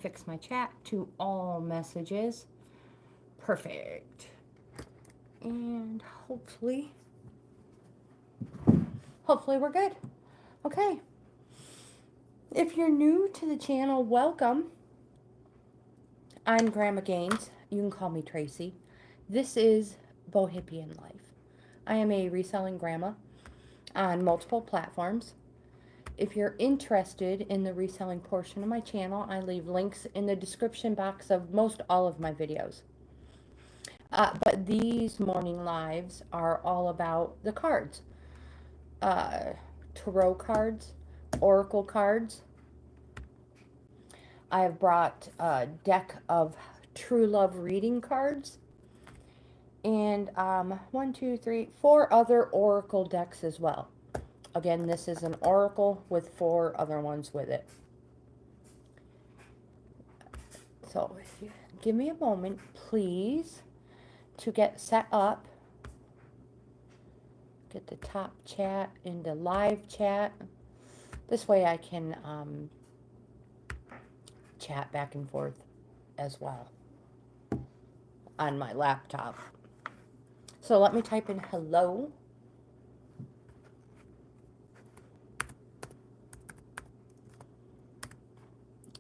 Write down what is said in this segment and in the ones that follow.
fix my chat to all messages. Perfect. And hopefully we're good. Okay. If you're new to the channel, welcome. I'm Grandma Gaines. You can call me Tracy. This is Bohippian Life. I am a reselling grandma on multiple platforms. If you're interested in the reselling portion of my channel, I leave links in the description box of most all of my videos. But these morning lives are all about the cards. Tarot cards, oracle cards. I have brought a deck of true love reading cards. And 1, 2, 3, 4 other oracle decks as well. Again, this is an oracle with 4 other ones with it. So if you give me a moment, please, to get set up. Get the top chat into live chat. This way I can chat back and forth as well on my laptop. So let me type in hello.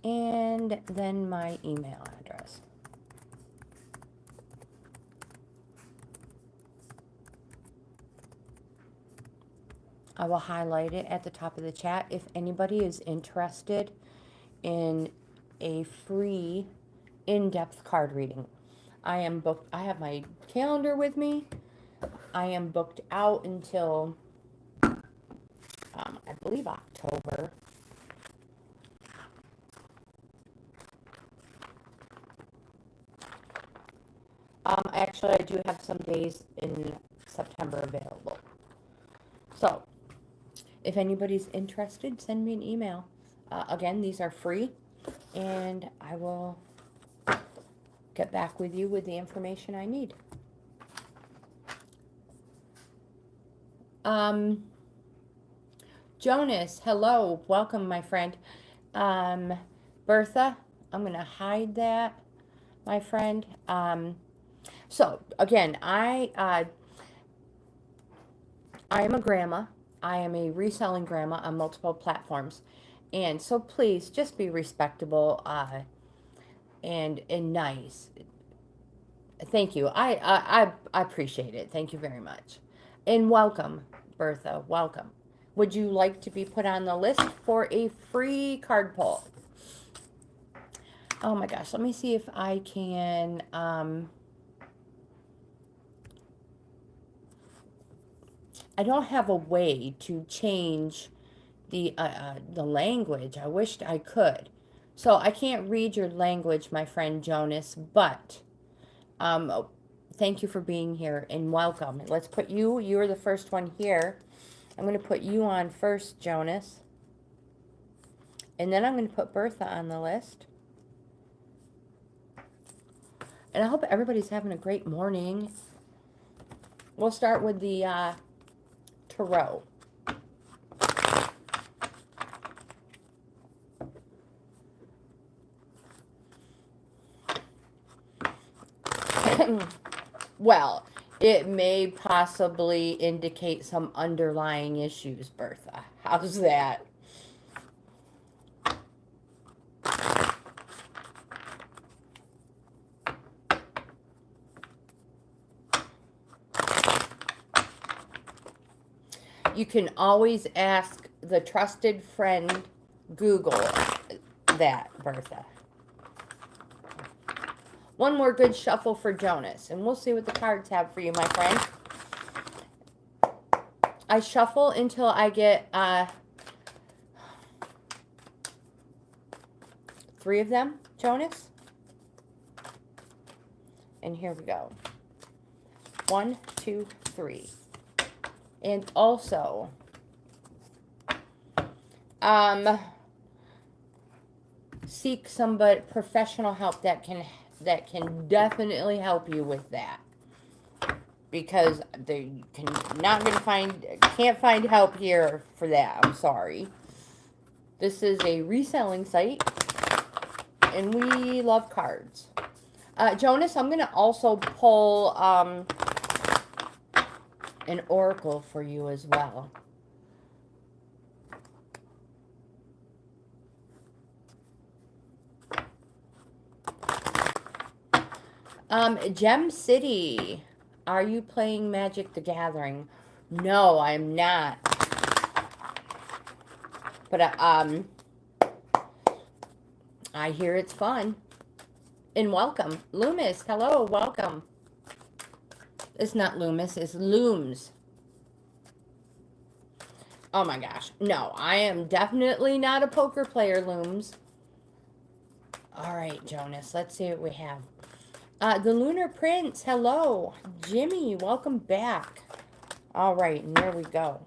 And then my email address. I will highlight it at the top of the chat if anybody is interested in a free in-depth card reading. I am booked. I have my calendar with me. I am booked out until I believe October. Actually, I do have some days in September available. So, if anybody's interested, send me an email. Again, these are free, and I will get back with you with the information I need. Jonas, hello, welcome, my friend. Bertha, I'm going to hide that, my friend. So, again, I am a grandma. I am a reselling grandma on multiple platforms. And so please, just be respectable and nice. Thank you. I appreciate it. Thank you very much. And welcome, Bertha. Welcome. Would you like to be put on the list for a free card pull? Oh my gosh, let me see if I can... I don't have a way to change the language. I wished I could. So I can't read your language, my friend Jonas, but thank you for being here and welcome. Let's put you're the first one here. I'm going to put you on first, Jonas. And then I'm going to put Bertha on the list. And I hope everybody's having a great morning. We'll start with the tarot. Well, it may possibly indicate some underlying issues, Bertha. How's that? You can always ask the trusted friend Google that, Bertha. One more good shuffle for Jonas, and we'll see what the cards have for you, my friend. I shuffle until I get 3 of them, Jonas. And here we go. 1, 2, 3. And also, seek somebody professional help that can definitely help you with that, because they can't find help here for that. I'm sorry. This is a reselling site, And we love cards. Jonas, I'm going to also pull an oracle for you as well. Gem City, are you playing Magic the Gathering? No, I'm not. But I hear it's fun. And welcome. Loomis, hello, welcome. It's not Loomis, it's Looms. Oh my gosh. No, I am definitely not a poker player, Looms. All right, Jonas, let's see what we have. The Lunar Prince, hello. Jimmy, welcome back. All right, and there we go.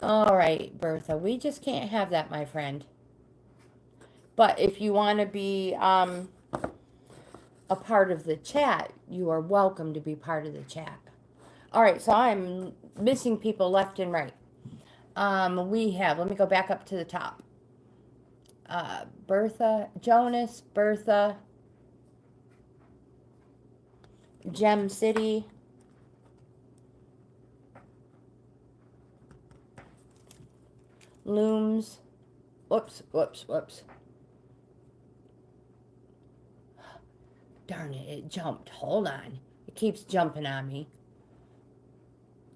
All right, Bertha, we just can't have that, my friend. But if you want to be a part of the chat, you are welcome to be part of the chat. All right, so I'm missing people left and right. We have, let me go back up to the top. Bertha, Jonas, Bertha, Gem City, Looms, whoops. Darn it, it jumped. Hold on. It keeps jumping on me.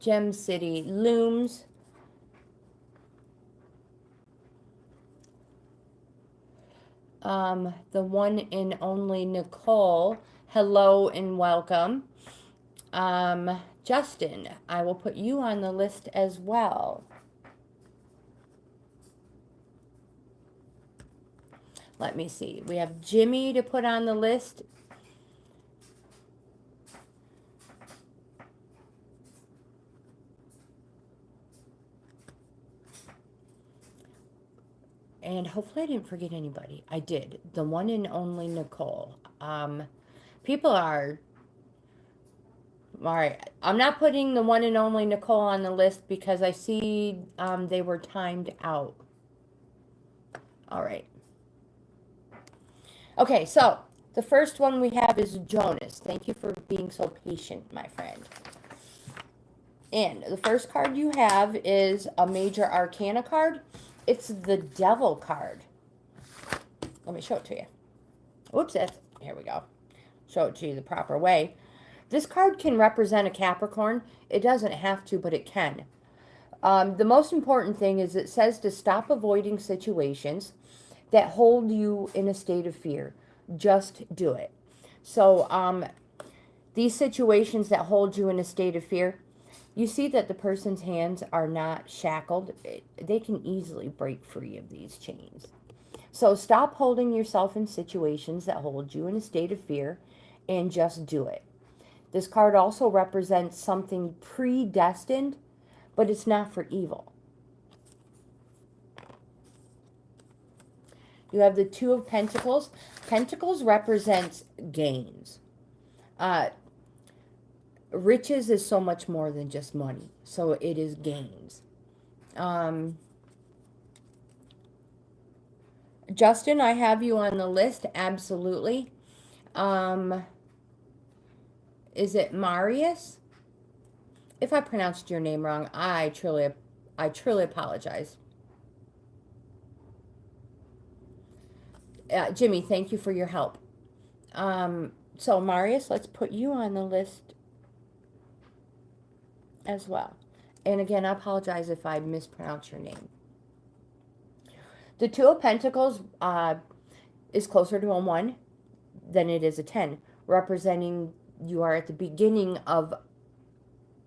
Gem City, Looms. The one and only Nicole. Hello and welcome. Justin, I will put you on the list as well. Let me see. We have Jimmy to put on the list. And hopefully I didn't forget anybody. I did. The one and only Nicole. People are... All right. I'm not putting the one and only Nicole on the list because I see they were timed out. All right. Okay, so the first one we have is Jonas. Thank you for being so patient, my friend. And the first card you have is a Major Arcana card. It's the Devil card. Let me show it to you. Oops, here we go. Show it to you the proper way. This card can represent a Capricorn. It doesn't have to, but it can. The most important thing is it says to stop avoiding situations that hold you in a state of fear. Just do it. So these situations that hold you in a state of fear, you see that the person's hands are not shackled. They can easily break free of these chains. So stop holding yourself in situations that hold you in a state of fear and just do it. This card also represents something predestined, but it's not for evil. You have the Two of Pentacles. Pentacles represents gains. Riches is so much more than just money. So it is gains. Justin, I have you on the list. Absolutely. Is it Marius? If I pronounced your name wrong, I truly apologize. Jimmy, thank you for your help. So Marius, let's put you on the list as well. And again, I apologize if I mispronounce your name. The Two of Pentacles is closer to a 1 than it is a 10, representing you are at the beginning of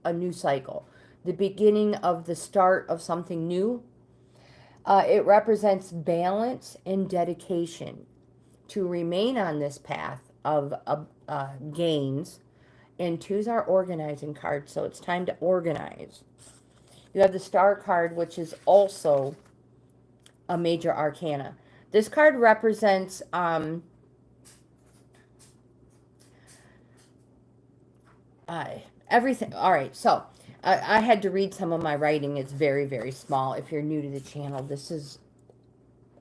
a new cycle, the beginning of the start of something new. It represents balance and dedication to remain on this path of gains. And 2's our organizing card, so it's time to organize. You have the Star card, which is also a Major Arcana. This card represents everything. All right, so I had to read some of my writing. It's very, very small. If you're new to the channel,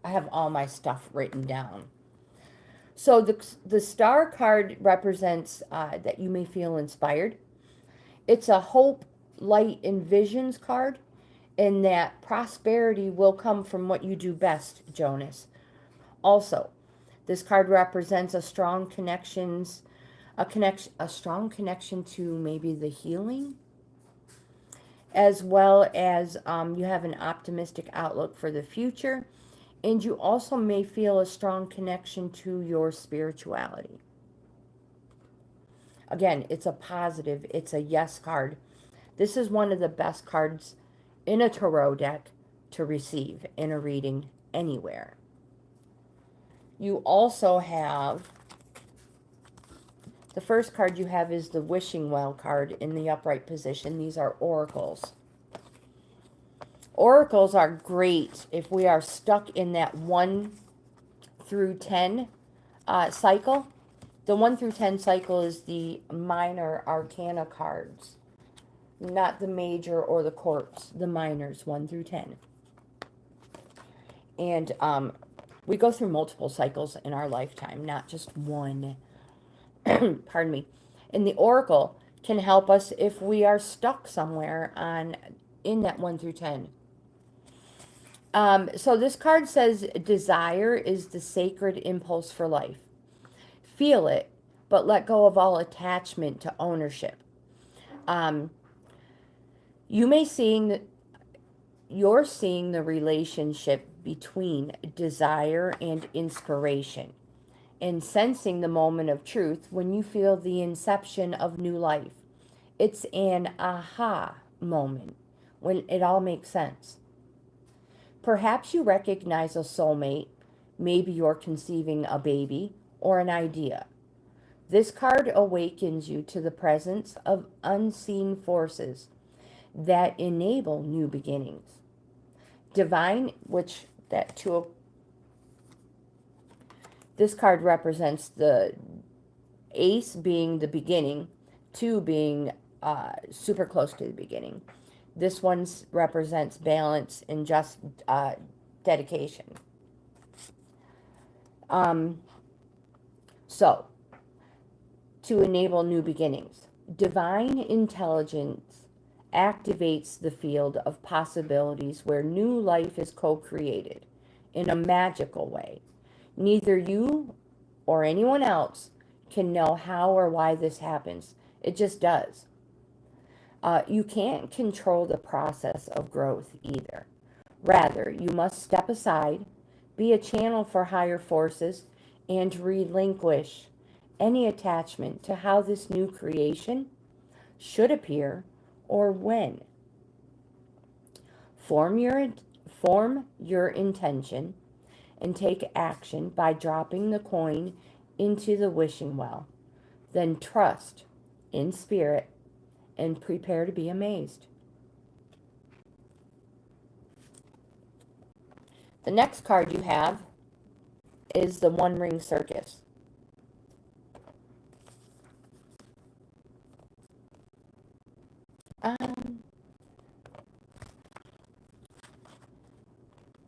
I have all my stuff written down. So the star card represents that you may feel inspired. It's a hope, light, and visions card, and that prosperity will come from what you do best, Jonas. Also, this card represents a strong connection to maybe the healing, as well as you have an optimistic outlook for the future, and you also may feel a strong connection to your spirituality. Again, it's a positive, it's a yes card. This is one of the best cards in a tarot deck to receive in a reading anywhere. You also have, the first card you have is the Wishing Well card in the upright position. These are oracles. Oracles are great if we are stuck in that 1 through 10 cycle. The 1 through 10 cycle is the minor arcana cards, not the major or the courts, the minors, 1 through 10. And we go through multiple cycles in our lifetime, not just one. Pardon me. And the oracle can help us if we are stuck somewhere in that 1 through 10. So this card says desire is the sacred impulse for life. Feel it, but let go of all attachment to ownership. You're seeing the relationship between desire and inspiration, and sensing the moment of truth when you feel the inception of new life. It's an aha moment when it all makes sense. Perhaps you recognize a soulmate. Maybe you're conceiving a baby or an idea. This card awakens you to the presence of unseen forces that enable new beginnings. Divine, this card represents the ace being the beginning, 2 being super close to the beginning. This one represents balance and just dedication. So, to enable new beginnings, divine intelligence activates the field of possibilities where new life is co-created in a magical way. Neither you or anyone else can know how or why this happens. It just does. You can't control the process of growth either. Rather, you must step aside, be a channel for higher forces, and relinquish any attachment to how this new creation should appear or when. Form your intention and take action by dropping the coin into the wishing well. Then trust in spirit and prepare to be amazed. The next card you have is the One Ring Circus.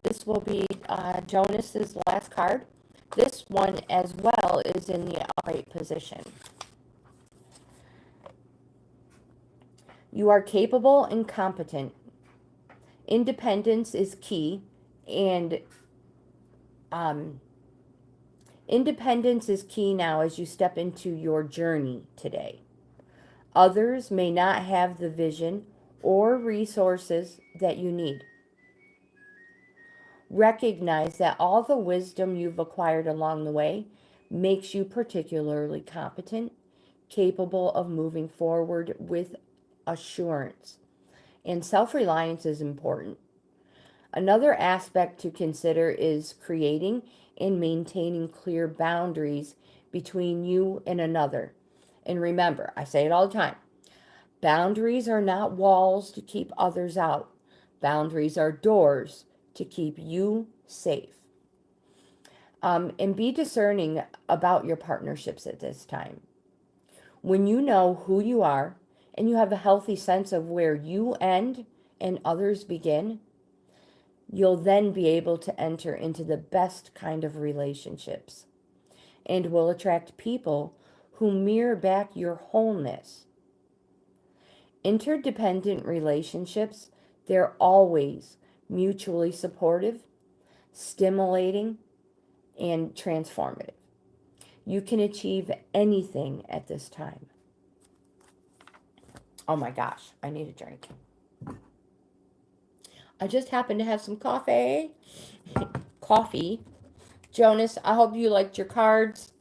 This will be Jonas's last card. This one as well is in the upright position. You are capable and competent. Independence is key, and independence is key now as you step into your journey today. Others may not have the vision or resources that you need. Recognize that all the wisdom you've acquired along the way makes you particularly competent, capable of moving forward with assurance. And self-reliance is important. Another aspect to consider is creating and maintaining clear boundaries between you and another. And remember, I say it all the time, boundaries are not walls to keep others out. Boundaries are doors to keep you safe. And be discerning about your partnerships at this time. When you know who you are and you have a healthy sense of where you end and others begin, you'll then be able to enter into the best kind of relationships and will attract people who mirror back your wholeness. Interdependent relationships, they're always mutually supportive, stimulating, and transformative. You can achieve anything at this time. Oh my gosh, I need a drink. I just happen to have some coffee. Coffee. Jonas, I hope you liked your cards.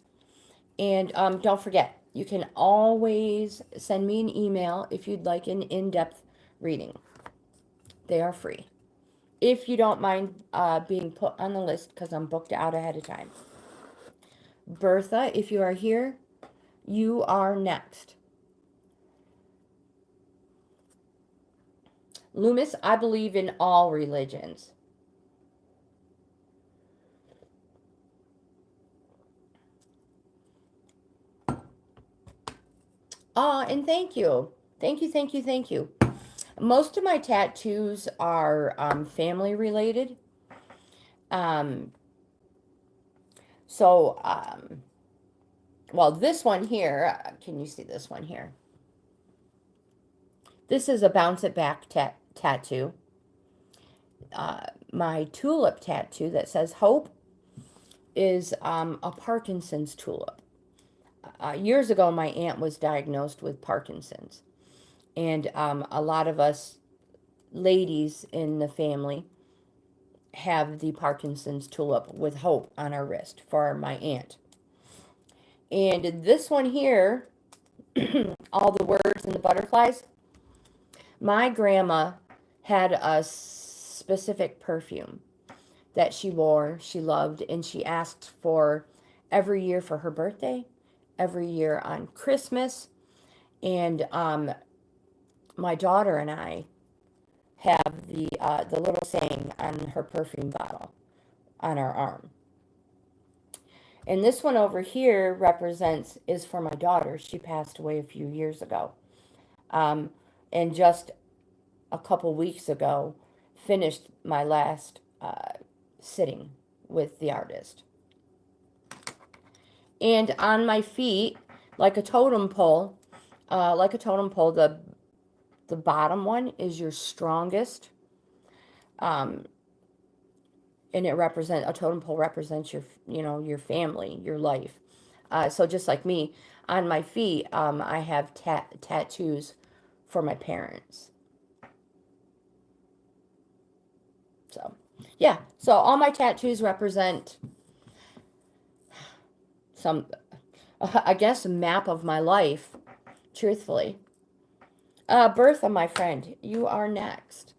And don't forget, you can always send me an email if you'd like an in-depth reading. They are free. If you don't mind being put on the list, because I'm booked out ahead of time. Bertha, if you are here, you are next. Loomis, I believe in all religions. And thank you. Thank you, thank you, thank you. Most of my tattoos are family related. Well, this one here, can you see this one here? This is a bounce it back tattoo. My tulip tattoo that says hope is a Parkinson's tulip. Years ago, my aunt was diagnosed with Parkinson's. And a lot of us ladies in the family have the Parkinson's tulip with hope on our wrist for my aunt. And this one here, all the words and the butterflies, my grandma had a specific perfume that she wore, she loved, and she asked for every year for her birthday, every year on Christmas. And my daughter and I have the little saying on her perfume bottle on our arm. And this one over here is for my daughter. She passed away a few years ago. And just a couple weeks ago, finished my last sitting with the artist. And on my feet, like a totem pole, the bottom one is your strongest. And a totem pole represents your family, your life. So just like me, on my feet, I have tattoos for my parents. So, yeah. So all my tattoos represent I guess, a map of my life, truthfully. Bertha, my friend, you are next.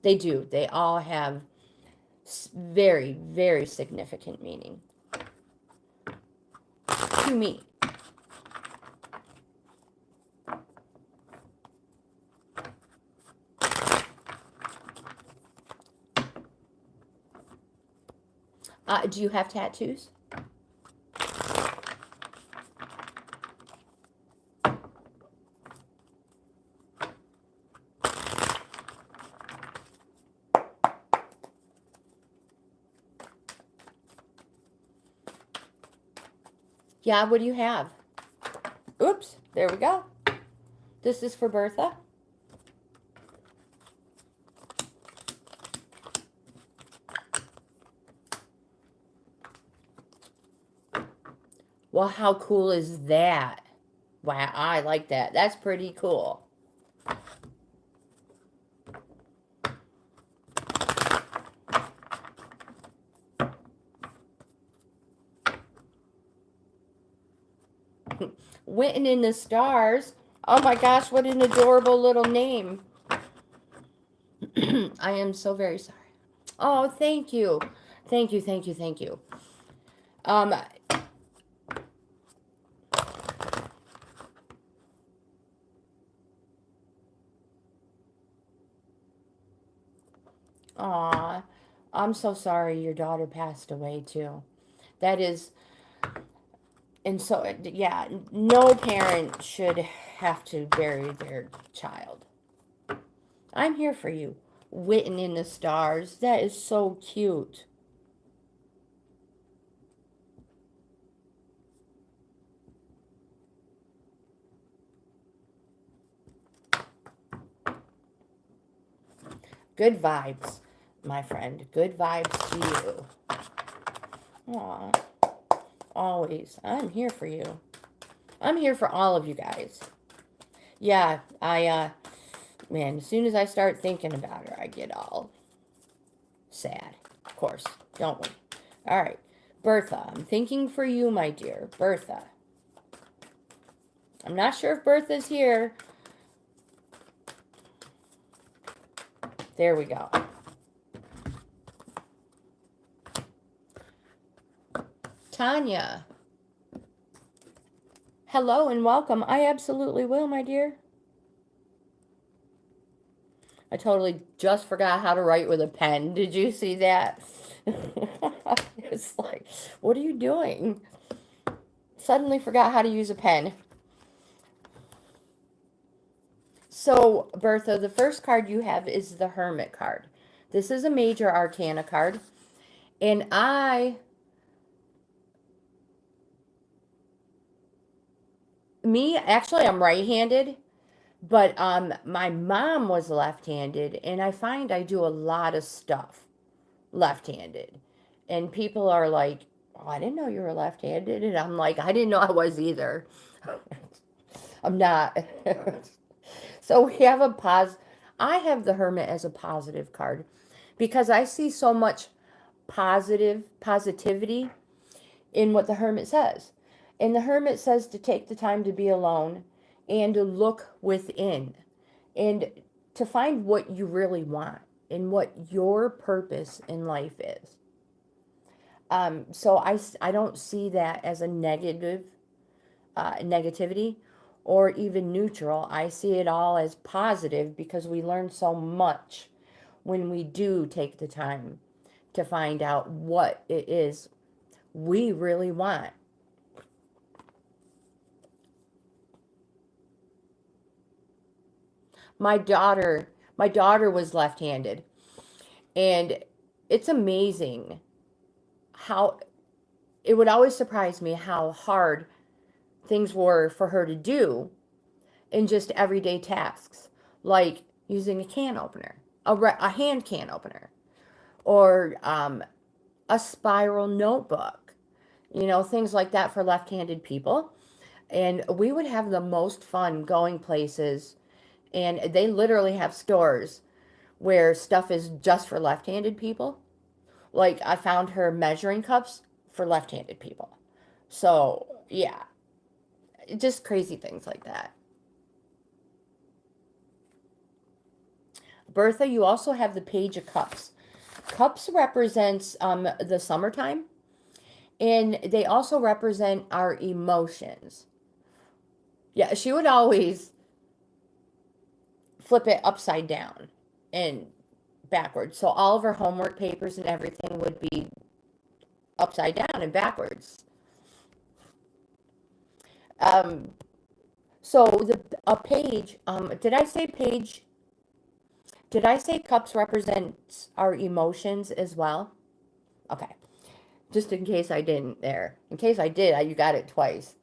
They do. They all have very, very significant meaning to me. Do you have tattoos? Yeah, what do you have? Oops, there we go. This is for Bertha. Well, how cool is that? Wow, I like that. That's pretty cool. Written in the stars. Oh my gosh, what an adorable little name. I am so very sorry. Oh, thank you. Thank you, thank you, thank you. Aw, I'm so sorry your daughter passed away too. That is, And so, yeah, no parent should have to bury their child. I'm here for you. Written in the stars. That is so cute. Good vibes, my friend. Good vibes to you. Aw. Always. I'm here for you. I'm here for all of you guys. Yeah, man, as soon as I start thinking about her, I get all sad. Of course, don't we? All right. Bertha, I'm thinking for you, my dear. Bertha. I'm not sure if Bertha's here. There we go. Tanya. Hello and welcome. I absolutely will, my dear. I totally just forgot how to write with a pen. Did you see that? It's like, what are you doing? Suddenly forgot how to use a pen. So, Bertha, the first card you have is the Hermit card. This is a major arcana card. And actually, I'm right-handed. But my mom was left-handed, and I find I do a lot of stuff left-handed. And people are like, oh, I didn't know you were left-handed. And I'm like, I didn't know I was either. I'm not. So we have I have the Hermit as a positive card because I see so much positivity in what the Hermit says. And the Hermit says to take the time to be alone and to look within and to find what you really want and what your purpose in life is. So I don't see that as a negativity or even neutral. I see it all as positive because we learn so much when we do take the time to find out what it is we really want. My daughter was left-handed, and it's amazing how it would always surprise me how hard things were for her to do in just everyday tasks, like using a can opener, a hand can opener, or a spiral notebook, things like that for left-handed people. And we would have the most fun going places, and they literally have stores where stuff is just for left-handed people. Like, I found her measuring cups for left-handed people. So, yeah, just crazy things like that. Bertha, you also have the Page of Cups. Cups represents the summertime, and they also represent our emotions. Yeah, she would always flip it upside down and backwards. So all of her homework papers and everything would be upside down and backwards. So a page, did I say page? Did I say cups represents our emotions as well? Okay. Just in case I didn't there. In case I did, you got it twice.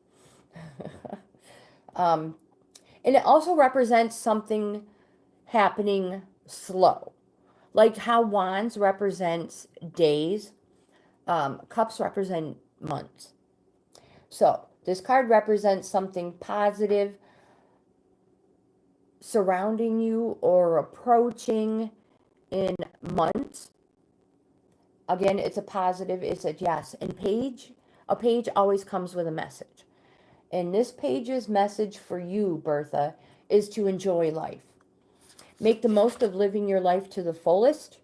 And it also represents something happening slow. Like how wands represents days, cups represent months. So this card represents something positive surrounding you or approaching in months. Again, it's a positive, it's a yes. And a page always comes with a message. And this page's message for you, Bertha, is to enjoy life. Make the most of living your life to the fullest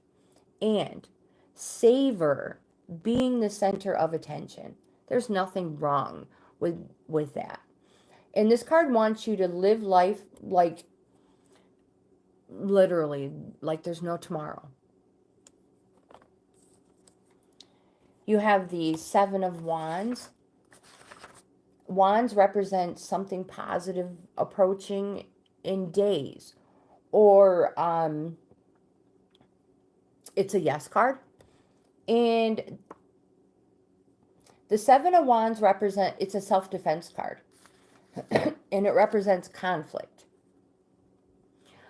and savor being the center of attention. There's nothing wrong with that. And this card wants you to live life like literally, like there's no tomorrow. You have the Seven of Wands. Wands represents something positive approaching in days, or it's a yes card. And the Seven of Wands it's a self-defense card. And it represents conflict.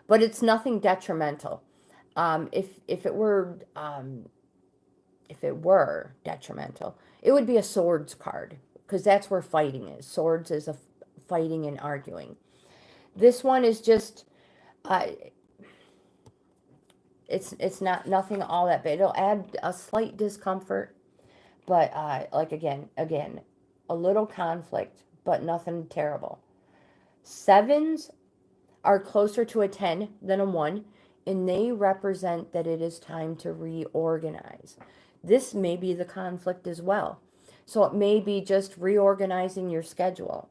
But it's nothing detrimental. If it were detrimental, it would be a swords card, because that's where fighting is. Swords is a fighting and arguing. This one is just it's not nothing all that bad. It'll add a slight discomfort, but like again, a little conflict, but nothing terrible. Sevens are closer to a 10 than a 1, and they represent that it is time to reorganize. This may be the conflict as well. So it may be just reorganizing your schedule.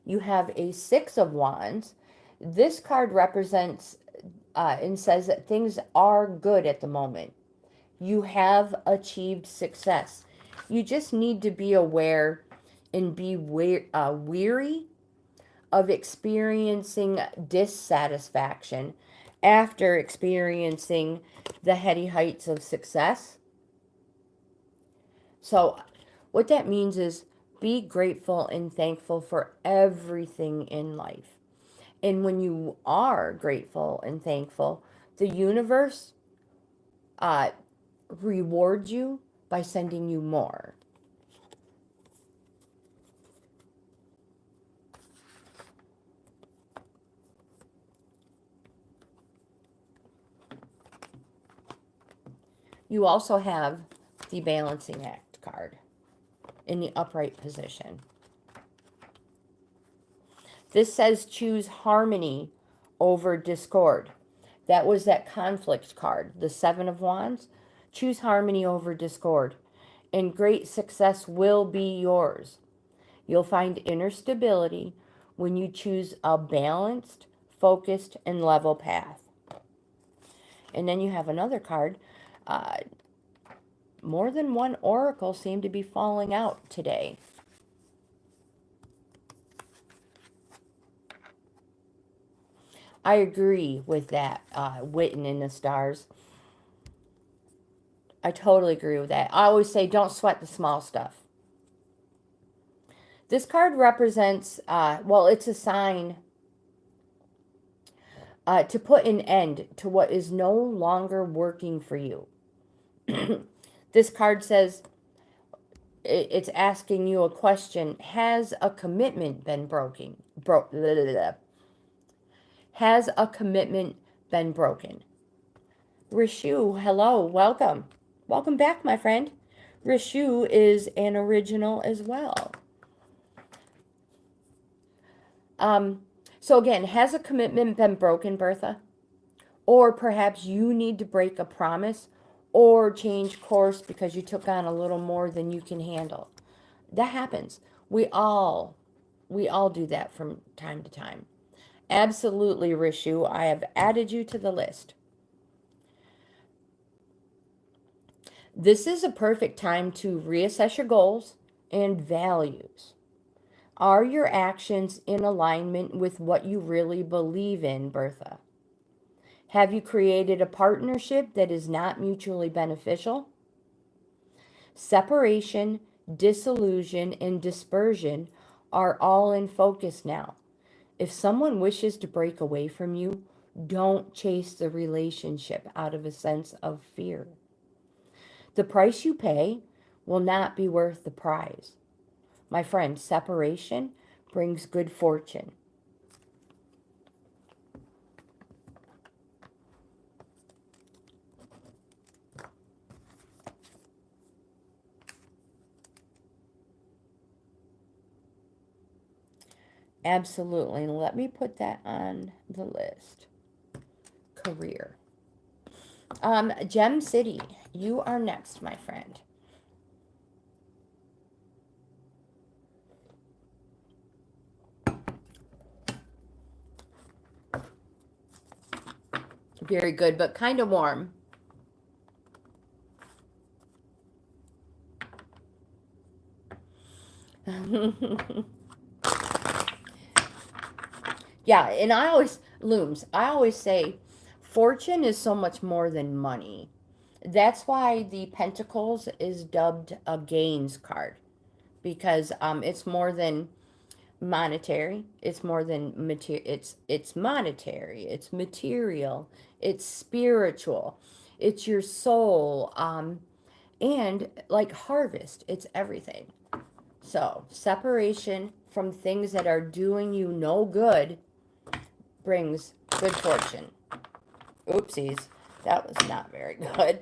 You have a Six of Wands. This card represents and says that things are good at the moment. You have achieved success. You just need to be aware and be weary of experiencing dissatisfaction after experiencing the heady heights of success. So what that means is be grateful and thankful for everything in life. And when you are grateful and thankful, the universe rewards you by sending you more. You also have the Balancing Act card in the upright position. This says choose harmony over discord. That was that conflict card, the Seven of Wands. Choose harmony over discord, and great success will be yours. You'll find inner stability when you choose a balanced, focused, and level path. And then you have another card. More than one oracle seem to be falling out today. I agree with that, Witten in the Stars. I totally agree with that. I always say don't sweat the small stuff. This card represents, well, it's a sign to put an end to what is no longer working for you. This card says, it's asking you a question. Has a commitment been broken? Has a commitment been broken? Rishu, hello, welcome. Welcome back, my friend. Rishu is an original as well. So again, has a commitment been broken, Bertha? Or perhaps you need to break a promise or change course because you took on a little more than you can handle. That happens. We all do that from time to time. Absolutely, Rishu. I have added you to the list. This is a perfect time to reassess your goals and values. Are your actions in alignment with what you really believe in, Bertha? Have you created a partnership that is not mutually beneficial? Separation, disillusion, and dispersion are all in focus now. If someone wishes to break away from you, don't chase the relationship out of a sense of fear. The price you pay will not be worth the prize. My friend, separation brings good fortune. Absolutely. And let me put that on the list. Career. Gem City, you are next, my friend. Very good, but kind of warm. Yeah, and I always, looms, I always say fortune is so much more than money. That's why the Pentacles is dubbed a GAINZ card, because it's more than monetary. It's more than material. It's monetary. It's material. It's spiritual. It's your soul. And like harvest, it's everything. So separation from things that are doing you no good brings good fortune. Oopsies, that was not very good.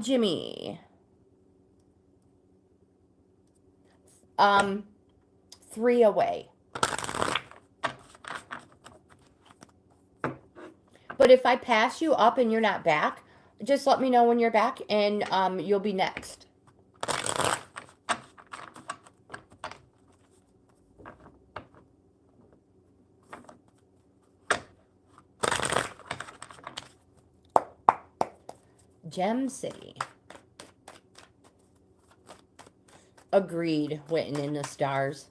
Jimmy. 3 away. But if I pass you up and you're not back, just let me know when you're back, and you'll be next. Gem City. Agreed, written in the stars.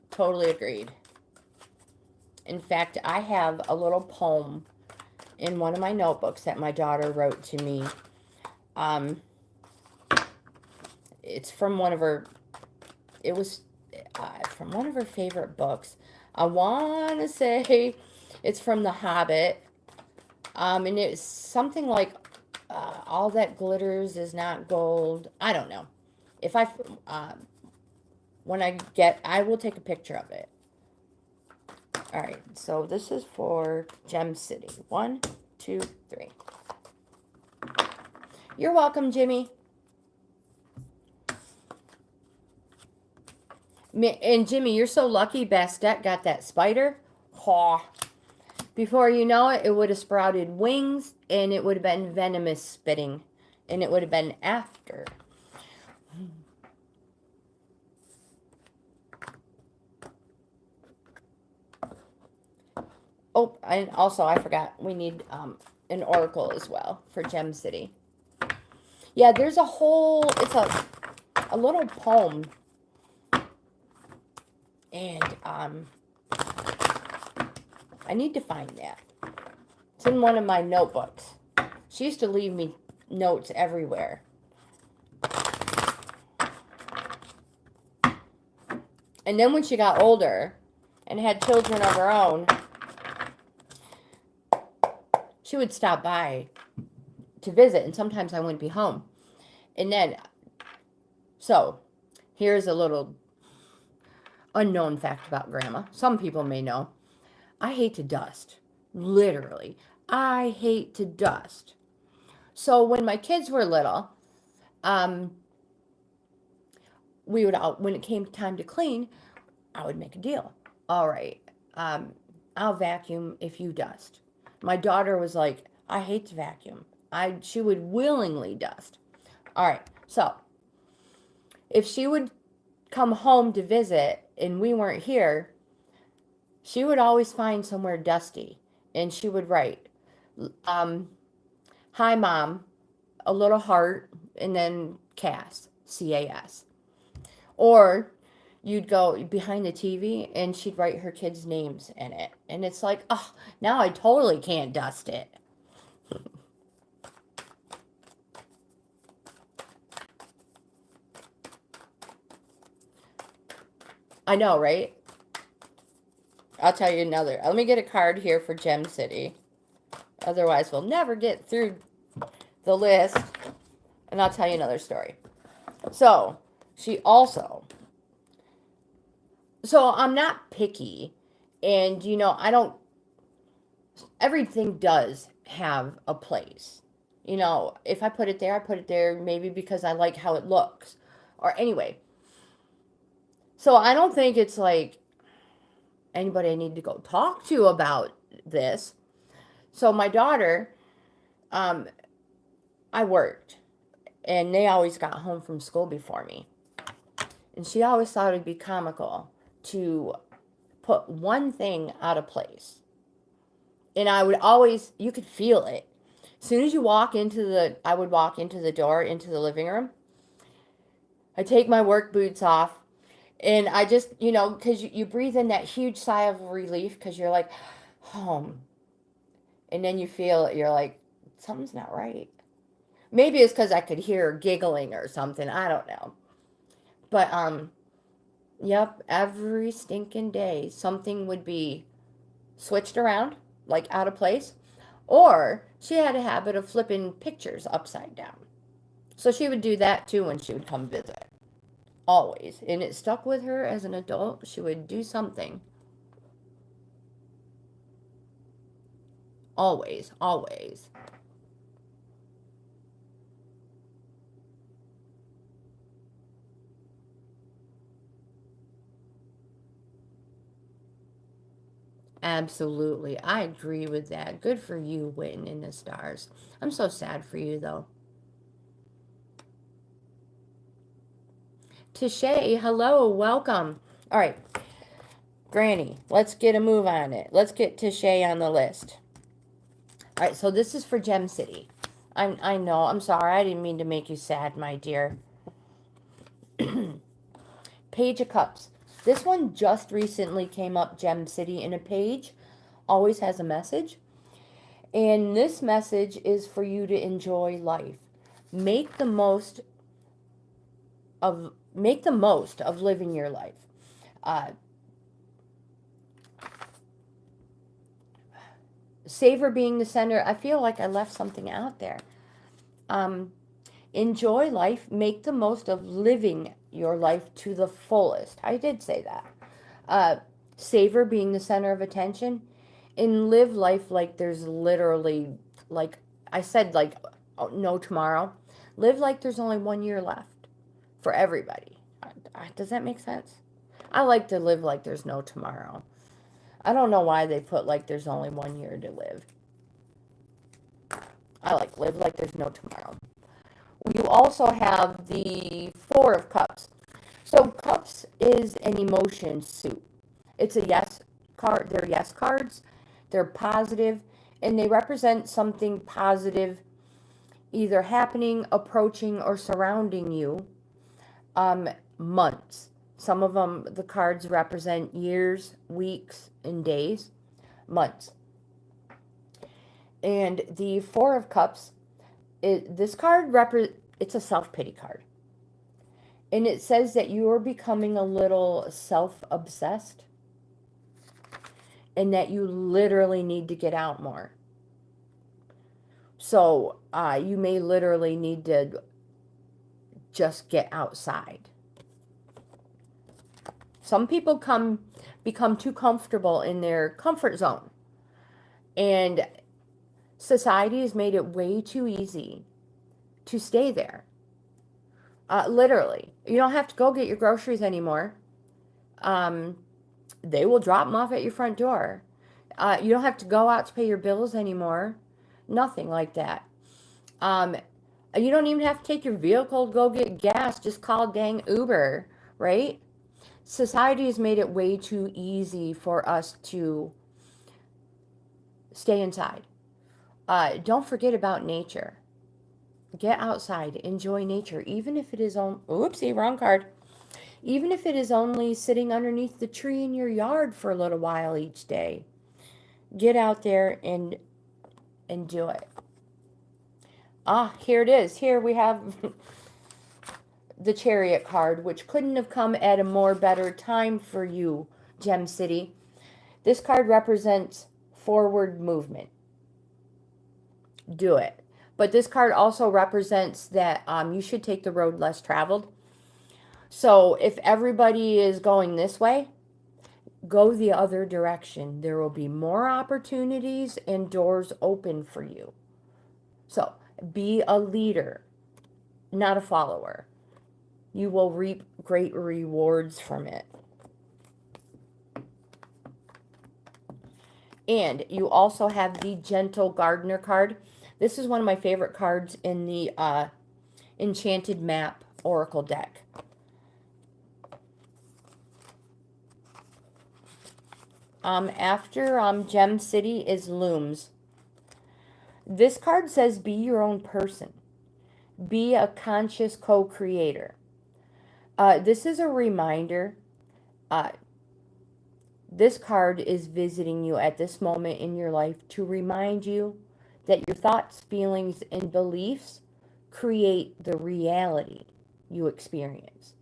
Totally agreed. In fact, I have a little poem in one of my notebooks that my daughter wrote to me. It's from one of her, it was from one of her favorite books. I want to say it's from The Hobbit. And it's something like, all that glitters is not gold. I don't know. If I, when I will take a picture of it. All right, so this is for Gem City. 1, 2, 3. You're welcome, Jimmy. And Jimmy, you're so lucky Bastet got that spider. Haw. Before you know it, it would have sprouted wings, and it would have been venomous spitting, and it would have been after. Oh, and also I forgot, we need an oracle as well for Gem City. Yeah, there's a whole, it's a little poem, and I need to find that. It's in one of my notebooks. She used to leave me notes everywhere. And then when she got older and had children of her own, she would stop by to visit, and sometimes I wouldn't be home. And then, so, here's a little unknown fact about Grandma. Some people may know. I hate to dust. Literally. I hate to dust. So when my kids were little, we would, when it came time to clean, I would make a deal. All right, I'll vacuum if you dust. My daughter was like, I hate to vacuum. She would willingly dust. All right, so if she would come home to visit and we weren't here, she would always find somewhere dusty, and she would write, hi, Mom, a little heart, and then Cass, C-A-S. Or you'd go behind the TV, and she'd write her kids' names in it. And it's like, oh, now I totally can't dust it. I know, right? I'll tell you another. Let me get a card here for Gem City. Otherwise, we'll never get through the list. And I'll tell you another story. So, she also... So, I'm not picky. And, you know, I don't... Everything does have a place. You know, if I put it there, I put it there maybe because I like how it looks. Or anyway. So, I don't think it's like anybody I need to go talk to about this. So my daughter, I worked, and they always got home from school before me. And she always thought it'd be comical to put one thing out of place. And I would always, you could feel it. As soon as you walk into the, I would walk into the door, into the living room. I take my work boots off. And I just, you know, because you breathe in that huge sigh of relief because you're like, home. And then you feel it, you're like, something's not right. Maybe it's because I could hear giggling or something. I don't know. But, yep, every stinking day, something would be switched around, like out of place. Or she had a habit of flipping pictures upside down. So she would do that too when she would come visit. Always. And it stuck with her as an adult. She would do something. Always, always. Absolutely. I agree with that. Good for you, Witten in the stars. I'm so sad for you, though. Tishay, hello, welcome. All right, Granny, let's get a move on it. Let's get Tishay on the list. All right, so this is for Gem City. I know, I'm sorry. I didn't mean to make you sad, my dear. Page of Cups. This one just recently came up, Gem City, in a page. Always has a message. And this message is for you to enjoy life. Make the most of living your life. Savor being the center. I feel like I left something out there. Enjoy life. Make the most of living your life to the fullest. I did say that. Savor being the center of attention. And live life like there's literally, like I said, like no tomorrow. Live like there's only 1 year left for everybody. Does that make sense? I like to live like there's no tomorrow. I don't know why they put like there's only 1 year to live. I like live like there's no tomorrow. You also have the Four of Cups. So Cups is an emotion soup. It's a yes card. They're yes cards. They're positive, and they represent something positive either happening, approaching, or surrounding you. Months. Some of them, the cards represent years, weeks, and days. Months. And the Four of Cups, this card, it's a self-pity card. And it says that you are becoming a little self-obsessed and that you literally need to get out more. So you may literally need to just get outside. Some people become too comfortable in their comfort zone. And society has made it way too easy to stay there. Literally. You don't have to go get your groceries anymore. They will drop them off at your front door. You don't have to go out to pay your bills anymore. Nothing like that. You don't even have to take your vehicle to go get gas. Just call dang Uber, right? Society has made it way too easy for us to stay inside. Don't forget about nature. Get outside. Enjoy nature. Even if it is on... Oopsie, wrong card. Even if it is only sitting underneath the tree in your yard for a little while each day. Get out there and do it. Here it is. Here we have the Chariot card, which couldn't have come at a more better time for you, Gem City. This card represents forward movement. Do it. But this card also represents that you should take the road less traveled. So if everybody is going this way, go the other direction. There will be more opportunities and doors open for you. So be a leader, not a follower. You will reap great rewards from it. And you also have the Gentle Gardener card. This is one of my favorite cards in the Enchanted Map Oracle deck. After Gem City is Looms. This card says be your own person. Be a conscious co-creator. This is a reminder. This card is visiting you at this moment in your life to remind you that your thoughts, feelings, and beliefs create the reality you experience.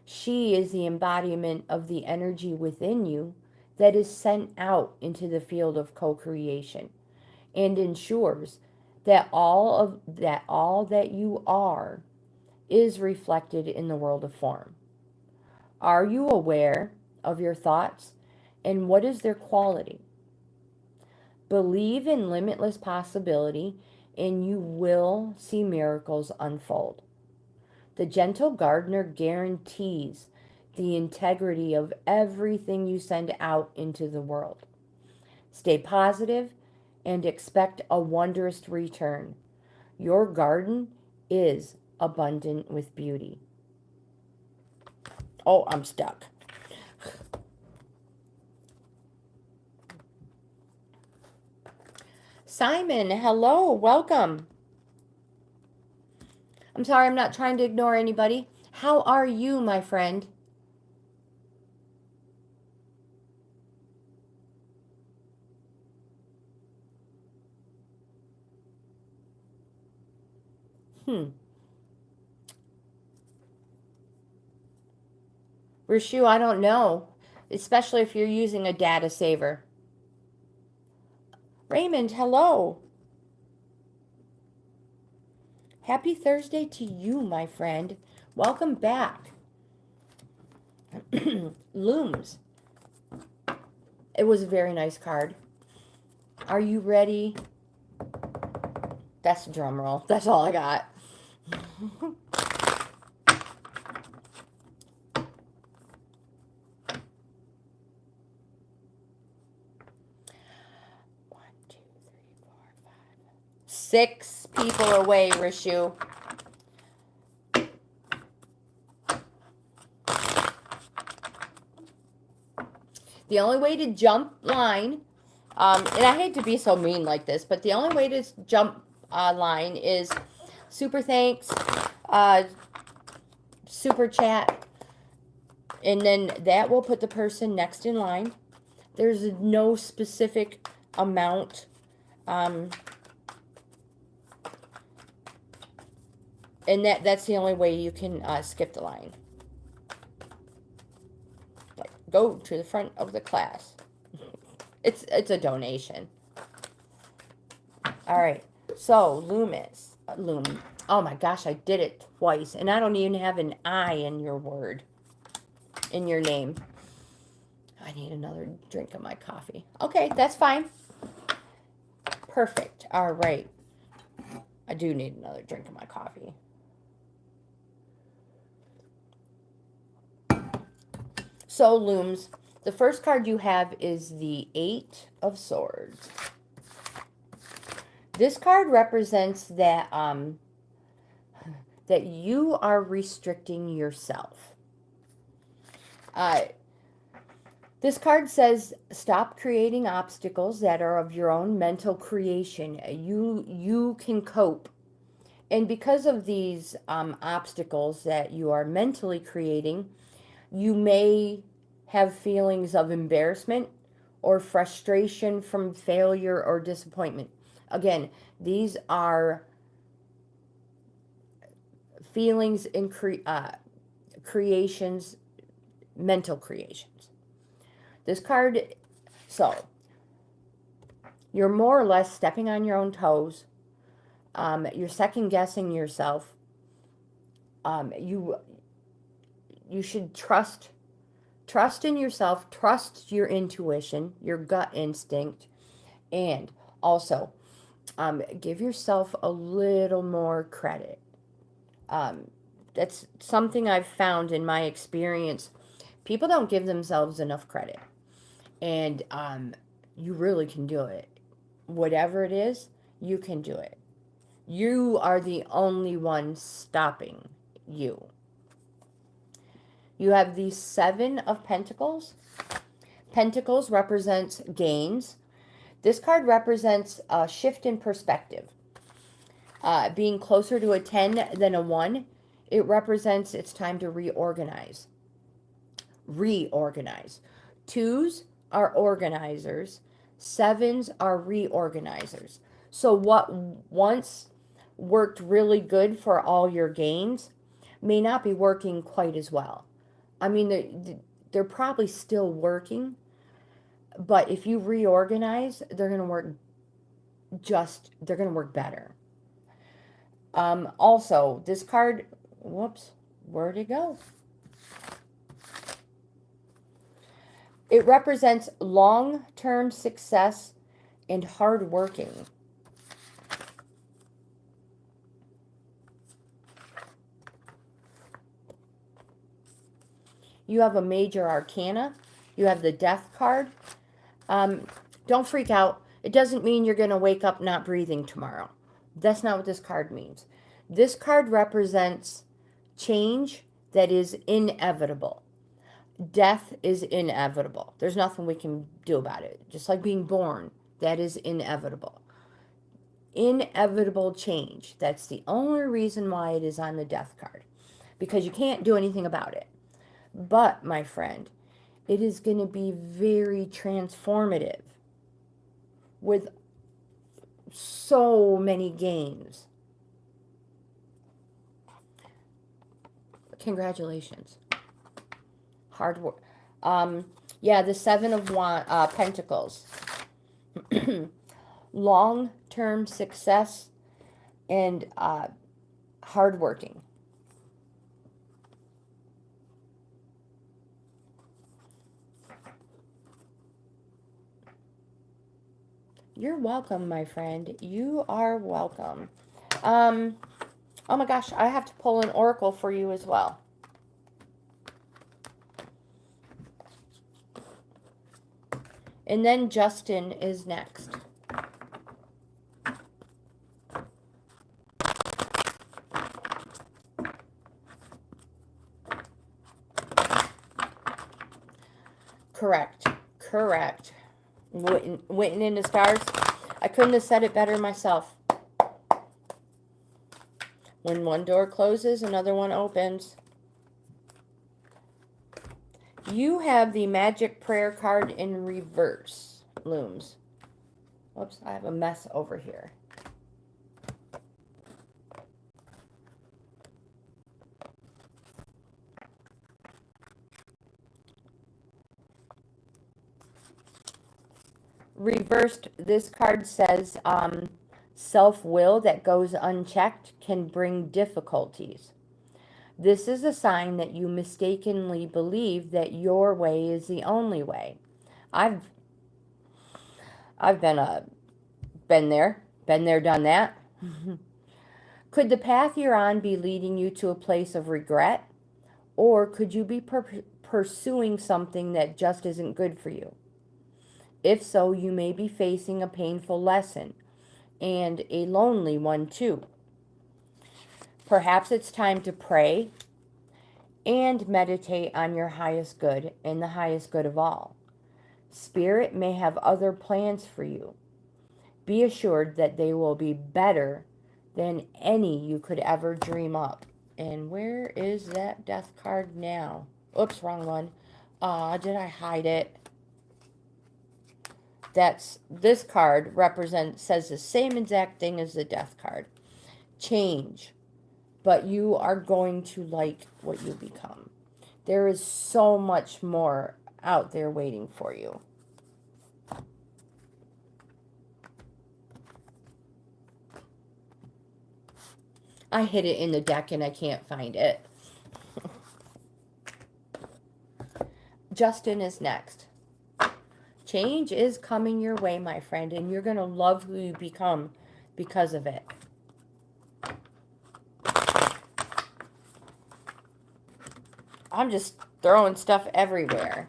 She is the embodiment of the energy within you that is sent out into the field of co-creation and ensures that all that you are is reflected in the world of form. Are you aware of your thoughts and what is their quality? Believe in limitless possibility and you will see miracles unfold. The gentle gardener guarantees the integrity of everything you send out into the world. Stay positive and expect a wondrous return. Your garden is abundant with beauty. Oh, I'm stuck. Simon, hello, welcome. I'm sorry, I'm not trying to ignore anybody. How are you, my friend? Rishu, I don't know, especially if you're using a data saver. Raymond, hello. Happy Thursday to you, my friend. Welcome back. Looms. It was a very nice card. Are you ready? That's a drum roll. That's all I got. 6 people away, Rishu. The only way to jump line, and I hate to be so mean like this, but the only way to jump line is super thanks, super chat, and then that will put the person next in line. There's no specific amount. And that's the only way you can skip the line. Like, go to the front of the class. It's a donation. All right. So Loom. Oh my gosh, I did it twice, and I don't even have an I in your word, in your name. I need another drink of my coffee. Okay, that's fine. Perfect. All right. I do need another drink of my coffee. So, Looms, the first card you have is the 8 of Swords. This card represents that that you are restricting yourself. This card says stop creating obstacles that are of your own mental creation. You can cope. And because of these obstacles that you are mentally creating, you may have feelings of embarrassment or frustration from failure or disappointment. Again, these are feelings in creations, mental creations. This card, so you're more or less stepping on your own toes. You're second guessing yourself. You should trust in yourself, trust your intuition, your gut instinct, and also give yourself a little more credit. That's something I've found in my experience. People don't give themselves enough credit, and you really can do it. Whatever it is, you can do it. You are the only one stopping you. You have the 7 of Pentacles. Pentacles represents gains. This card represents a shift in perspective. Being closer to a 10 than a 1, it represents it's time to reorganize. Reorganize. 2s are organizers. 7s are reorganizers. So what once worked really good for all your gains may not be working quite as well. I mean, they're probably still working, but if you reorganize, they're going to work they're going to work better. Also, this card, whoops, where'd it go? It represents long-term success and hard working. You have a major arcana. You have the death card. Don't freak out. It doesn't mean you're going to wake up not breathing tomorrow. That's not what this card means. This card represents change that is inevitable. Death is inevitable. There's nothing we can do about it. Just like being born, that is inevitable. Inevitable change. That's the only reason why it is on the death card. Because you can't do anything about it. But, my friend, it is going to be very transformative with so many gains. Congratulations. Hard work. Yeah, the 7 of Pentacles. Long-term success and hard working. You're welcome, my friend. You are welcome. Oh my gosh, I have to pull an oracle for you as well. And then Justin is next. Correct. Correct. Written in the stars. I couldn't have said it better myself. When one door closes, another one opens. You have the magic prayer card in reverse, looms. Whoops, I have a mess over here. Reversed, this card says self-will that goes unchecked can bring difficulties. This is a sign that you mistakenly believe that your way is the only way. I've been there, done that. Could the path you're on be leading you to a place of regret? Or could you be pursuing something that just isn't good for you? If so, you may be facing a painful lesson, and a lonely one too. Perhaps it's time to pray and meditate on your highest good and the highest good of all. Spirit may have other plans for you. Be assured that they will be better than any you could ever dream up. And where is that death card now? Oops, wrong one. Did I hide it? This card says the same exact thing as the death card. Change. But you are going to like what you become. There is so much more out there waiting for you. I hid it in the deck and I can't find it. Justin is next. Change is coming your way, my friend, and you're going to love who you become because of it. I'm just throwing stuff everywhere.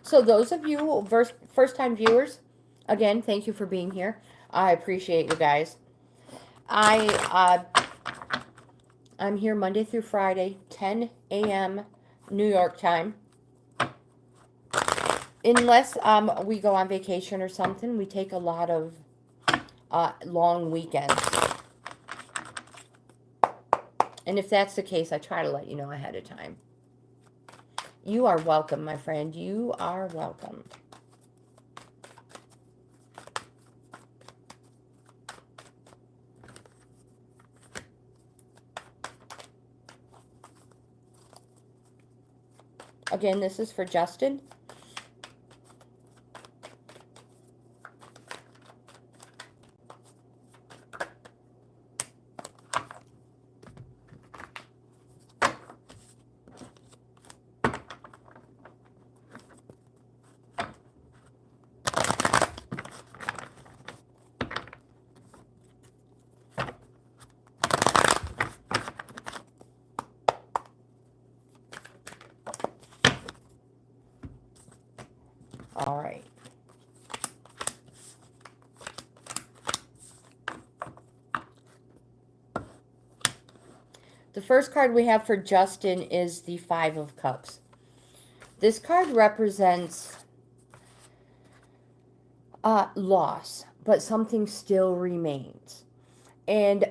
So those of you first-time viewers, again, thank you for being here. I appreciate you guys. I'm here Monday through Friday, 10 a.m. New York time. Unless we go on vacation or something, we take a lot of long weekends. And if that's the case, I try to let you know ahead of time. You are welcome, my friend. You are welcome. Again, this is for Justin. All right. The first card we have for Justin is the Five of Cups. This card represents loss, but something still remains. And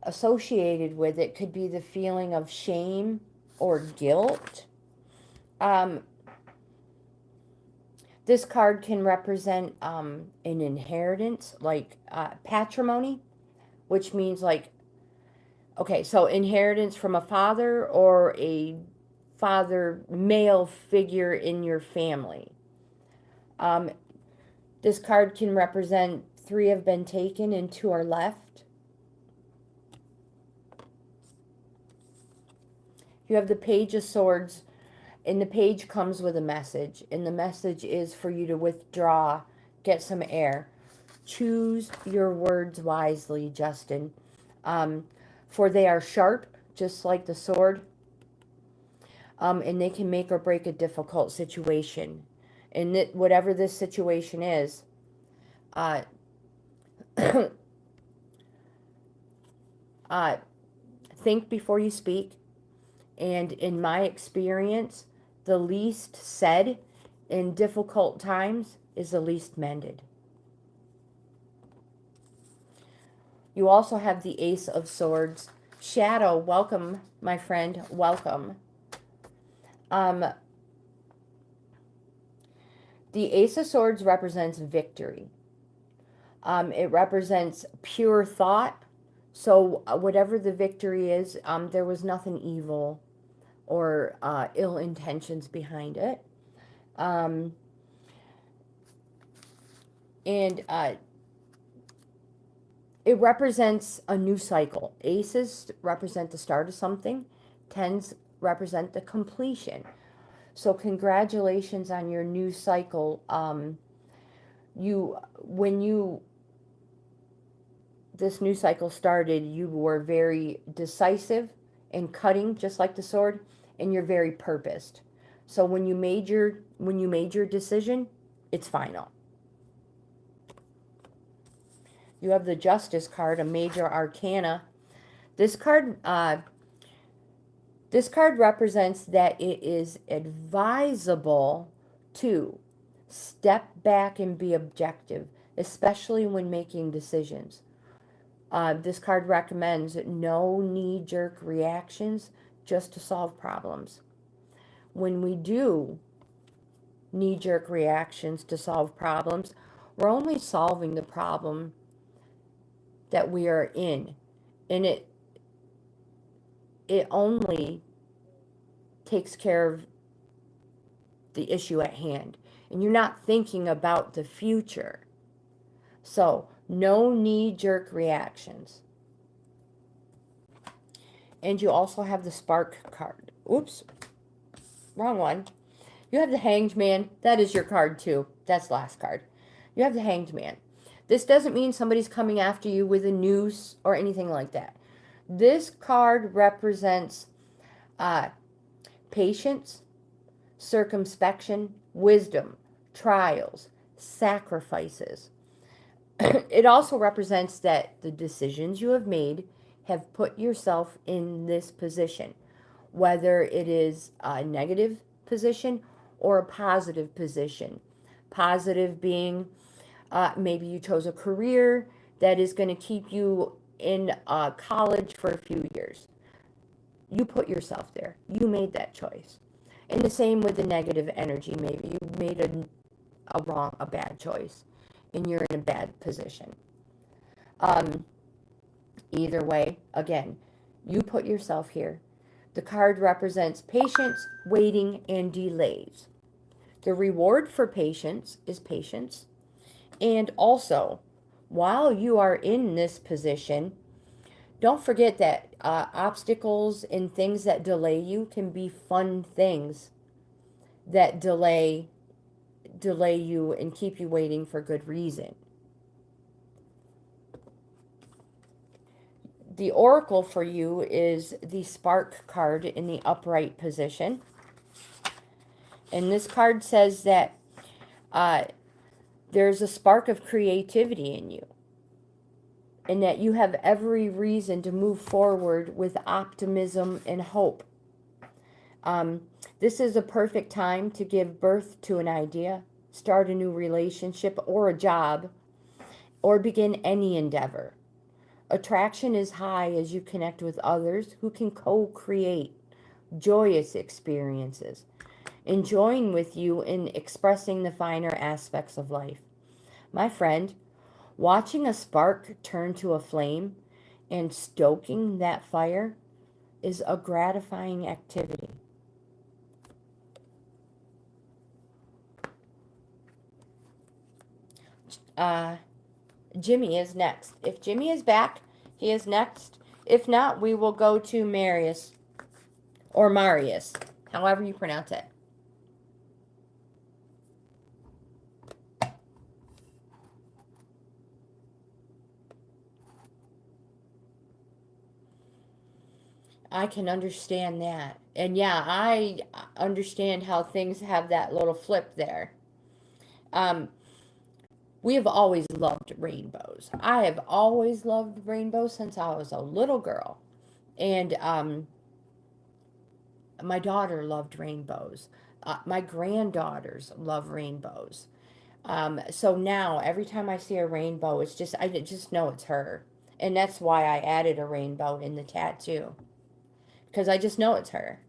associated with it could be the feeling of shame or guilt. This card can represent an inheritance, like patrimony, which means like, okay, so inheritance from a father or a father male figure in your family. This card can represent 3 have been taken and 2 are left. You have the Page of Swords, and the page comes with a message, and the message is for you to withdraw, get some air. Choose your words wisely, Justin. For they are sharp, just like the sword, and they can make or break a difficult situation. And whatever this situation is, think before you speak. And in my experience, the least said in difficult times is the least mended. You also have the Ace of Swords. Shadow, welcome, my friend, welcome. The Ace of Swords represents victory. It represents pure thought. So whatever the victory is, there was nothing evil or ill intentions behind it. It represents a new cycle. Aces represent the start of something. Tens represent the completion. So congratulations on your new cycle. This new cycle started, you were very decisive and cutting, just like the sword, and you're very purposed. So when you made your decision, it's final. You have the Justice card, a major arcana. This card represents that it is advisable to step back and be objective, especially when making decisions. This card recommends no knee-jerk reactions just to solve problems. When we do knee-jerk reactions to solve problems, we're only solving the problem that we are in. And it only takes care of the issue at hand. And you're not thinking about the future. So, no knee-jerk reactions. And you also have the Spark card. Oops, wrong one. You have the Hanged Man. That is your card too. That's the last card. You have the Hanged Man. This doesn't mean somebody's coming after you with a noose or anything like that. This card represents patience, circumspection, wisdom, trials, sacrifices. It also represents that the decisions you have made have put yourself in this position, whether it is a negative position or a positive position. Positive being maybe you chose a career that is going to keep you in college for a few years. You put yourself there. You made that choice. And the same with the negative energy. Maybe you made a bad choice and you're in a bad position. Either way, again, you put yourself here. The card represents patience, waiting, and delays. The reward for patience is patience. And also, while you are in this position, don't forget that obstacles and things that delay you can be fun things that delay you and keep you waiting for good reason. The oracle for you is the spark card in the upright position. And this card says that there's a spark of creativity in you, and that you have every reason to move forward with optimism and hope. This is a perfect time to give birth to an idea, start a new relationship or a job, or begin any endeavor. Attraction is high as you connect with others who can co-create joyous experiences, enjoying with you in expressing the finer aspects of life. My friend, watching a spark turn to a flame and stoking that fire is a gratifying activity. Jimmy is next. If Jimmy is back, he is next. If not, we will go to Marius, or Marius, however you pronounce it. I can understand that. And yeah, I understand how things have that little flip there. We have always loved rainbows. I have always loved rainbows since I was a little girl. And my daughter loved rainbows. My granddaughters love rainbows. So now, every time I see a rainbow, I just know it's her. And that's why I added a rainbow in the tattoo. Because I just know it's her.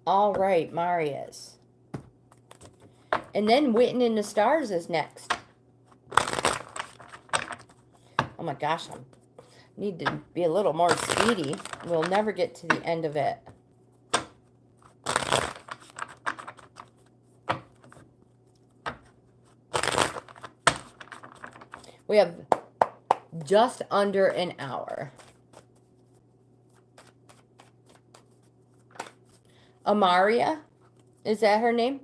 All right, Marius. And then Written in the Stars is next. Oh my gosh, I need to be a little more speedy. We'll never get to the end of it. We have just under an hour. Amaria, is that her name?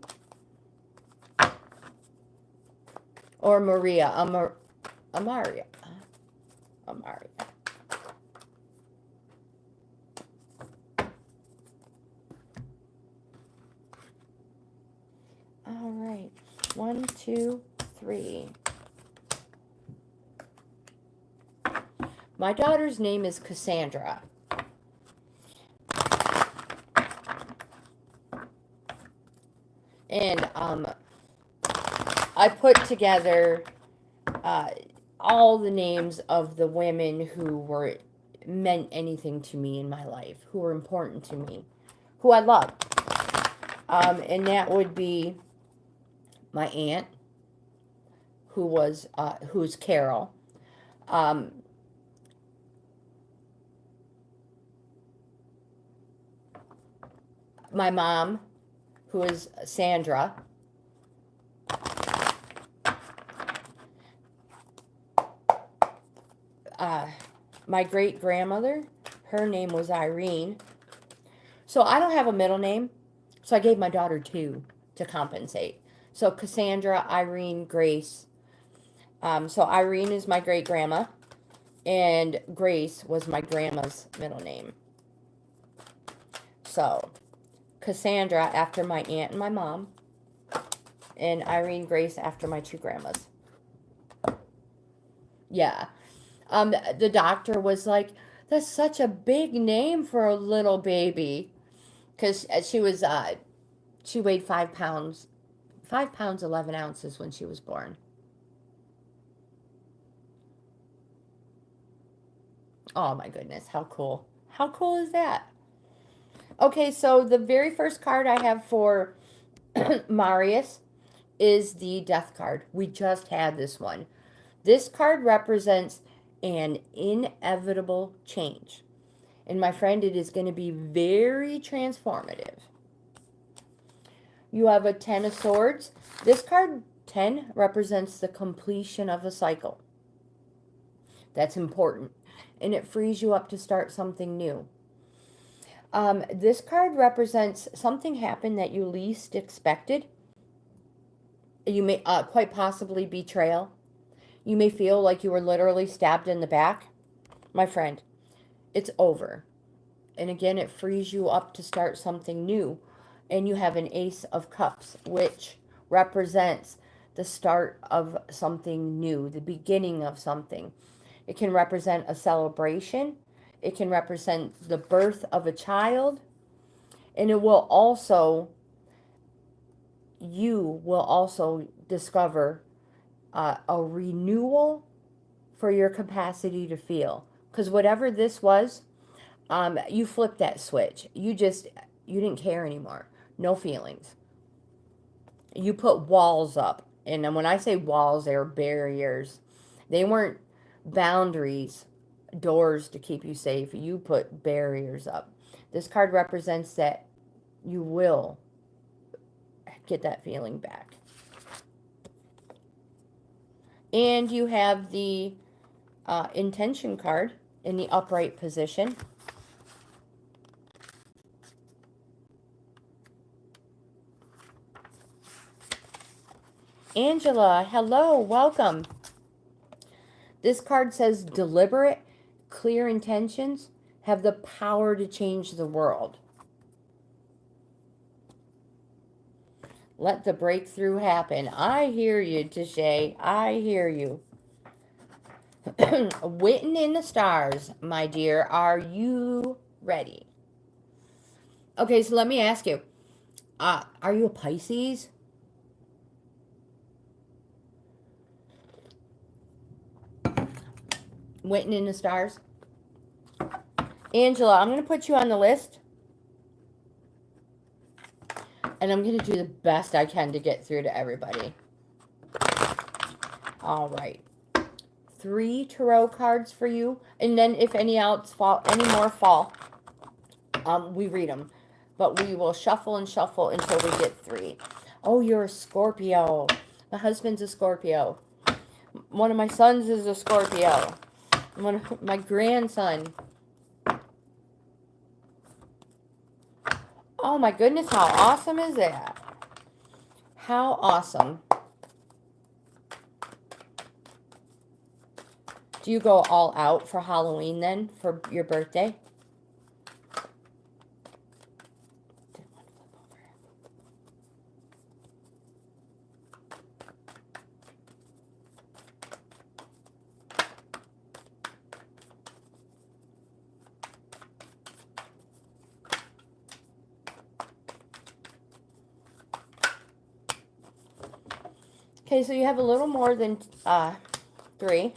Or Maria? Amaria. Amaria. All right. 1, 2, 3. My daughter's name is Cassandra. And I put together all the names of the women who meant anything to me in my life, who were important to me, who I loved. And that would be my aunt, who's Carol. My mom, who is Sandra. My great-grandmother, her name was Irene. So I don't have a middle name, so I gave my daughter 2 to compensate. So Cassandra, Irene, Grace. So Irene is my great-grandma, and Grace was my grandma's middle name. So Cassandra after my aunt and my mom, and Irene Grace after my 2 grandmas. Yeah. The doctor was like, that's such a big name for a little baby. Because she weighed 5 pounds, 5 pounds, 11 ounces when she was born. Oh my goodness, how cool. How cool is that? Okay, so the very first card I have for Marius is the death card. We just had this one. This card represents an inevitable change. And my friend, it is going to be very transformative. You have a 10 of Swords. This card, 10, represents the completion of a cycle. That's important. And it frees you up to start something new. This card represents something happened that you least expected. You may quite possibly betrayal. You may feel like you were literally stabbed in the back. My friend, it's over. And again, it frees you up to start something new. And you have an Ace of Cups, which represents the start of something new, the beginning of something. It can represent a celebration. It can represent the birth of a child. And it will also, you will also discover a renewal for your capacity to feel. Because whatever this was, you flipped that switch. You didn't care anymore. No feelings. You put walls up. And when I say walls, they were barriers. They weren't boundaries, doors to keep you safe. You put barriers up. This card represents that you will get that feeling back. And you have the intention card in the upright position. Angela, hello, welcome. This card says deliberate, clear intentions have the power to change the world. Let the breakthrough happen. I hear you, Tishay. I hear you. Written in the stars, my dear. Are you ready? Okay, so let me ask you. Are you a Pisces? Written in the stars? Angela, I'm going to put you on the list. And I'm going to do the best I can to get through to everybody. All right. 3 tarot cards for you. And then if any more fall, we read them. But we will shuffle and shuffle until we get 3. Oh, you're a Scorpio. My husband's a Scorpio. One of my sons is a Scorpio. One of my grandson. Oh my goodness, how awesome is that? How awesome. Do you go all out for Halloween then, for your birthday? Okay, so you have a little more than 3.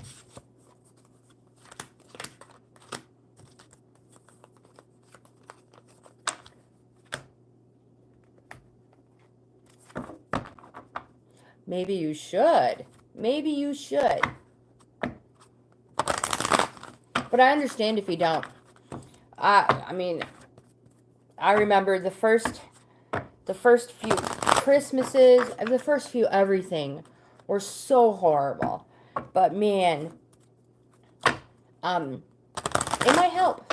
Maybe you should. Maybe you should. But I understand if you don't. I mean, I remember the first few Christmases, the first few everything were so horrible. But man, it might help.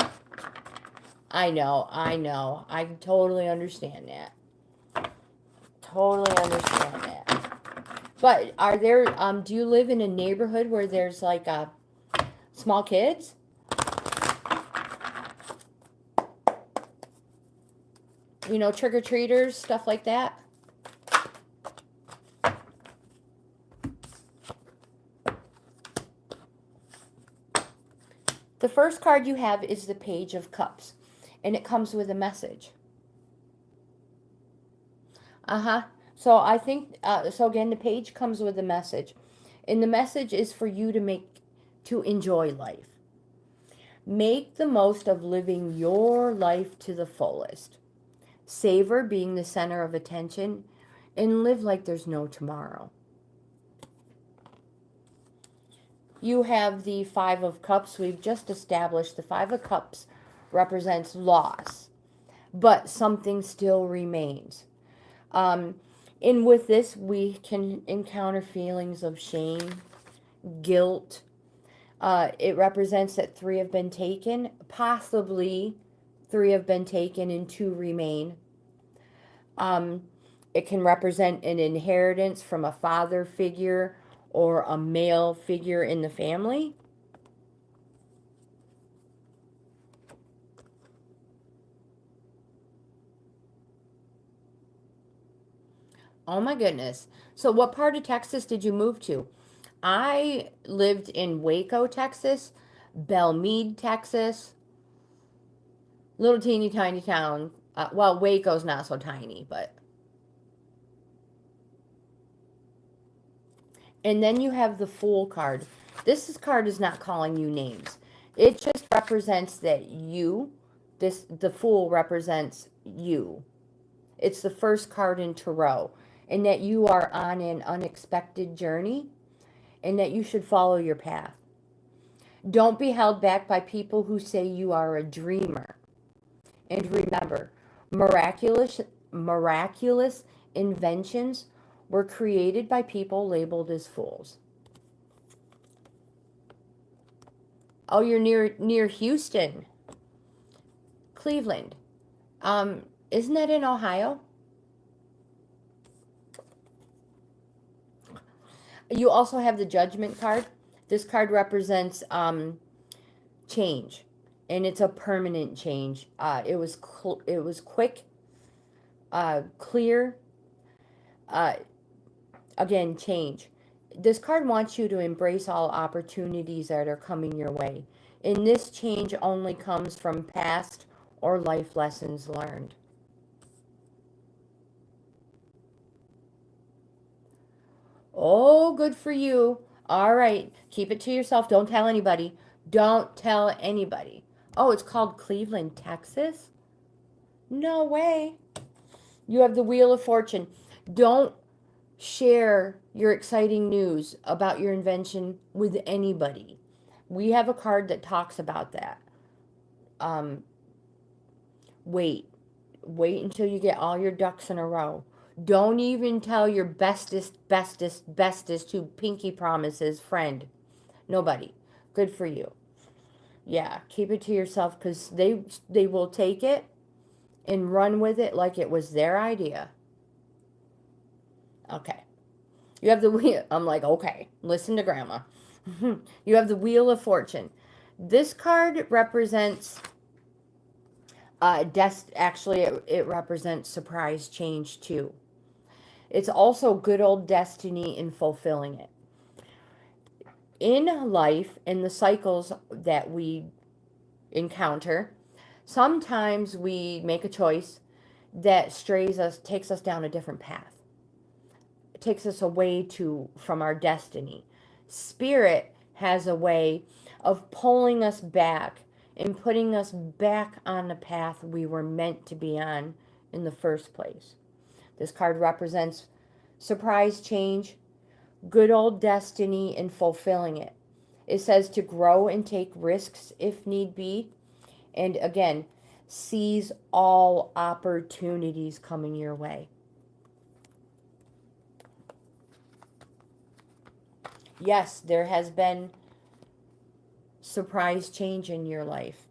I know. I totally understand that. Totally understand that. But are there, do you live in a neighborhood where there's like small kids? You know, trick-or-treaters, stuff like that? first card you have is the Page of Cups, and it comes with a message. So I think, so again, the page comes with a message. And the message is for you to enjoy life. Make the most of living your life to the fullest. Savor being the center of attention and live like there's no tomorrow. You have the Five of Cups. We've just established the Five of Cups represents loss, but something still remains. And with this, we can encounter feelings of shame, guilt. It represents that 3 have been taken, possibly 3 have been taken and 2 remain. It can represent an inheritance from a father figure or a male figure in the family. Oh my goodness. So what part of Texas did you move to? I lived in Waco, Texas, Belmead, Texas. Little teeny tiny town. Well, Waco's not so tiny, but. And then you have the Fool card. This card is not calling you names. It just represents that the Fool represents you. It's the first card in Tarot. And that you are on an unexpected journey. And that you should follow your path. Don't be held back by people who say you are a dreamer. And remember, miraculous inventions were created by people labeled as fools. Oh, you're near Houston. Cleveland. Isn't that in Ohio? You also have the Judgment card. This card represents change, and it's a permanent change. It was quick, clear. Again, change. This card wants you to embrace all opportunities that are coming your way. And this change only comes from past or life lessons learned. Oh, good for you. All right. Keep it to yourself. Don't tell anybody. Don't tell anybody. Oh, it's called Cleveland, Texas? No way. You have the Wheel of Fortune. Don't share your exciting news about your invention with anybody. We have a card that talks about that. Wait until you get all your ducks in a row. Don't even tell your bestest who pinky promises friend. Nobody. Good for you. Yeah, keep it to yourself, because they will take it and run with it like it was their idea. Okay. You have the wheel. I'm like, okay, listen to Grandma. You have the Wheel of Fortune. This card represents actually it represents surprise change too. It's also good old destiny in fulfilling it. In life, in the cycles that we encounter, sometimes we make a choice that takes us down a different path. It takes us away from our destiny. Spirit has a way of pulling us back and putting us back on the path we were meant to be on in the first place. This card represents surprise change, good old destiny, and fulfilling it. It says to grow and take risks if need be. And again, seize all opportunities coming your way. Yes, there has been surprise change in your life.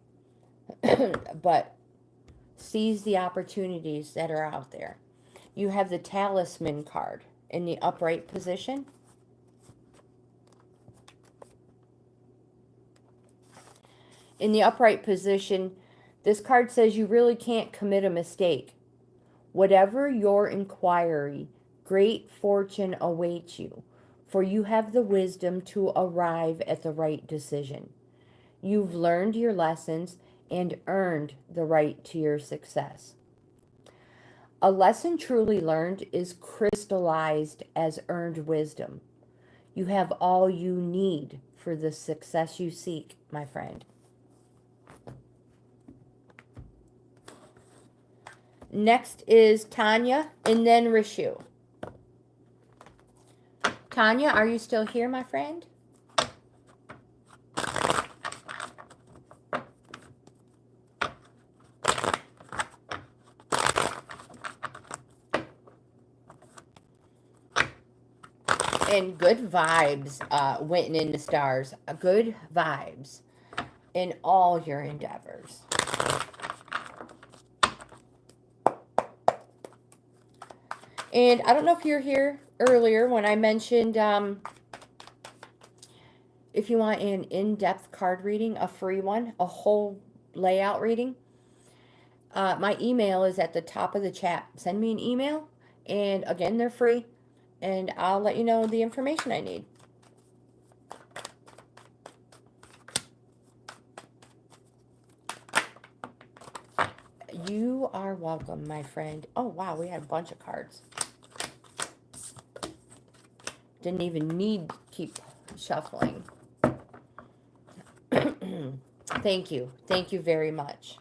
But seize the opportunities that are out there. You have the Talisman card in the upright position. In the upright position, this card says you really can't commit a mistake. Whatever your inquiry, great fortune awaits you, for you have the wisdom to arrive at the right decision. You've learned your lessons and earned the right to your success. A lesson truly learned is crystallized as earned wisdom. You have all you need for the success you seek, my friend. Next is Tanya and then Rishu. Tanya, are you still here, my friend? And good vibes went in the stars. Good vibes in all your endeavors. And I don't know if you're here earlier when I mentioned if you want an in-depth card reading, a free one, a whole layout reading, my email is at the top of the chat. Send me an email, and again, they're free, and I'll let you know the information I need. You are welcome, my friend. Oh, wow, we had a bunch of cards. Didn't even need to keep shuffling. Thank you. Thank you very much.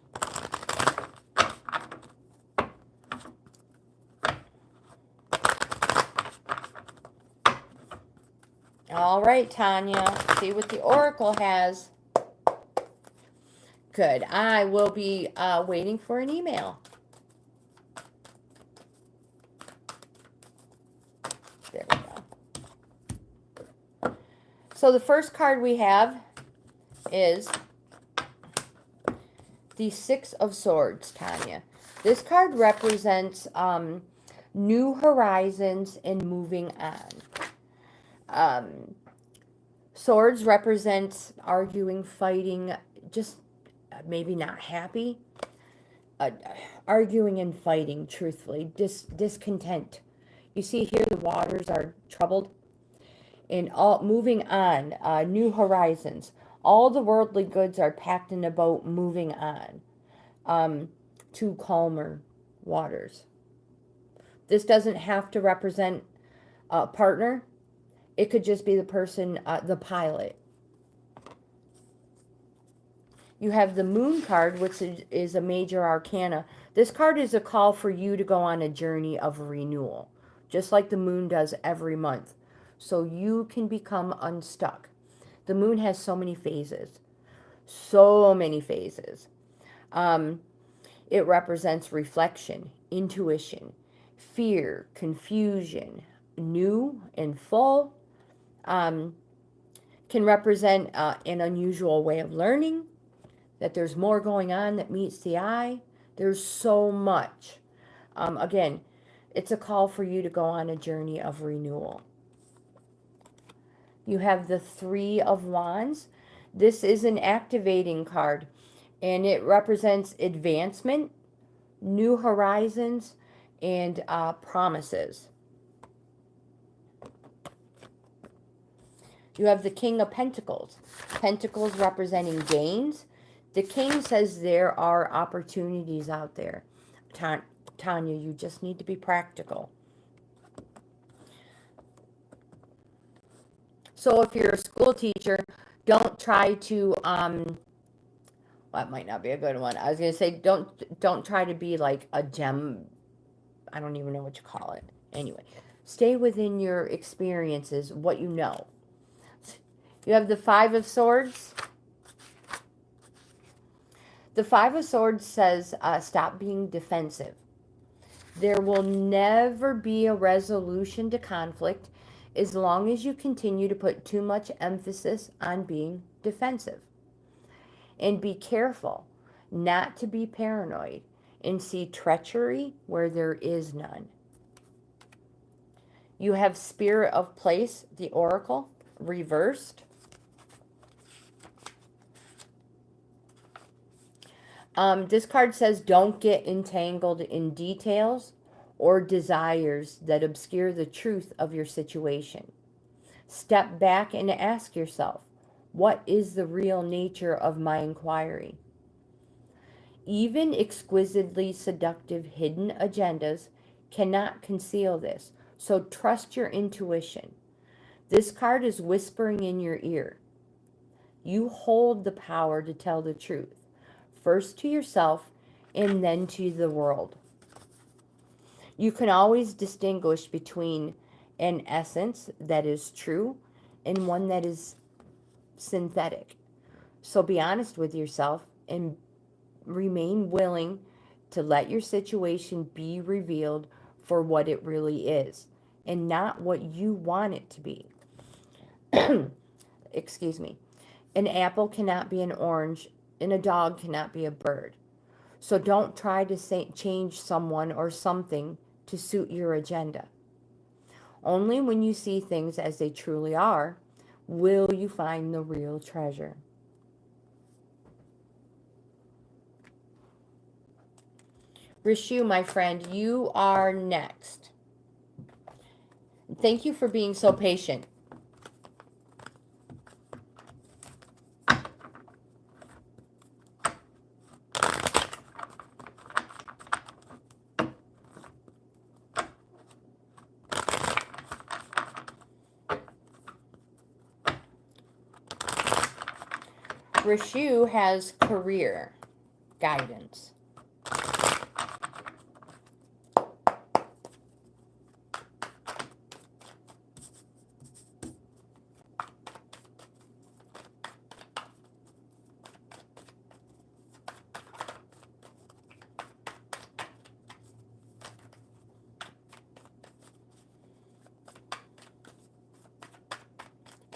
All right, Tanya. See what the Oracle has. Good. I will be waiting for an email. There we go. So the first card we have is the Six of Swords, Tanya. This card represents new horizons and moving on. Swords represents arguing, fighting, just maybe not happy. Arguing and fighting, truthfully. Discontent. You see here the waters are troubled. And all moving on, new horizons. All the worldly goods are packed in a boat, moving on to calmer waters. This doesn't have to represent a partner. It could just be the person, the pilot. You have the Moon card, which is a major arcana. This card is a call for you to go on a journey of renewal, just like the moon does every month, so you can become unstuck. The moon has so many phases. So many phases. It represents reflection, intuition, fear, confusion, new and full. Can represent an unusual way of learning, that there's more going on that meets the eye. There's so much. Again, it's a call for you to go on a journey of renewal. You have the Three of Wands. This is an activating card, and it represents advancement, new horizons, and promises. You have the King of Pentacles. Pentacles representing gains. The King says there are opportunities out there. Tanya, you just need to be practical. So if you're a school teacher, don't try to, well, that might not be a good one. I was going to say, don't try to be like a gem. I don't even know what you call it. Anyway, stay within your experiences, what you know. You have the Five of Swords. The Five of Swords says, stop being defensive. There will never be a resolution to conflict as long as you continue to put too much emphasis on being defensive. And be careful not to be paranoid and see treachery where there is none. You have Spirit of Place, the Oracle, reversed. This card says, don't get entangled in details or desires that obscure the truth of your situation. Step back and ask yourself, What is the real nature of my inquiry? Even exquisitely seductive hidden agendas cannot conceal this. So trust your intuition. This card is whispering in your ear. You hold the power to tell the truth, first to yourself and then to the world. You can always distinguish between an essence that is true and one that is synthetic. So be honest with yourself and remain willing to let your situation be revealed for what it really is and not what you want it to be. Excuse me. An apple cannot be an orange, and a dog cannot be a bird. So don't try to change someone or something to suit your agenda. Only when you see things as they truly are will you find the real treasure. Rishu, my friend, you are next. Thank you for being so patient. Rishu has career guidance.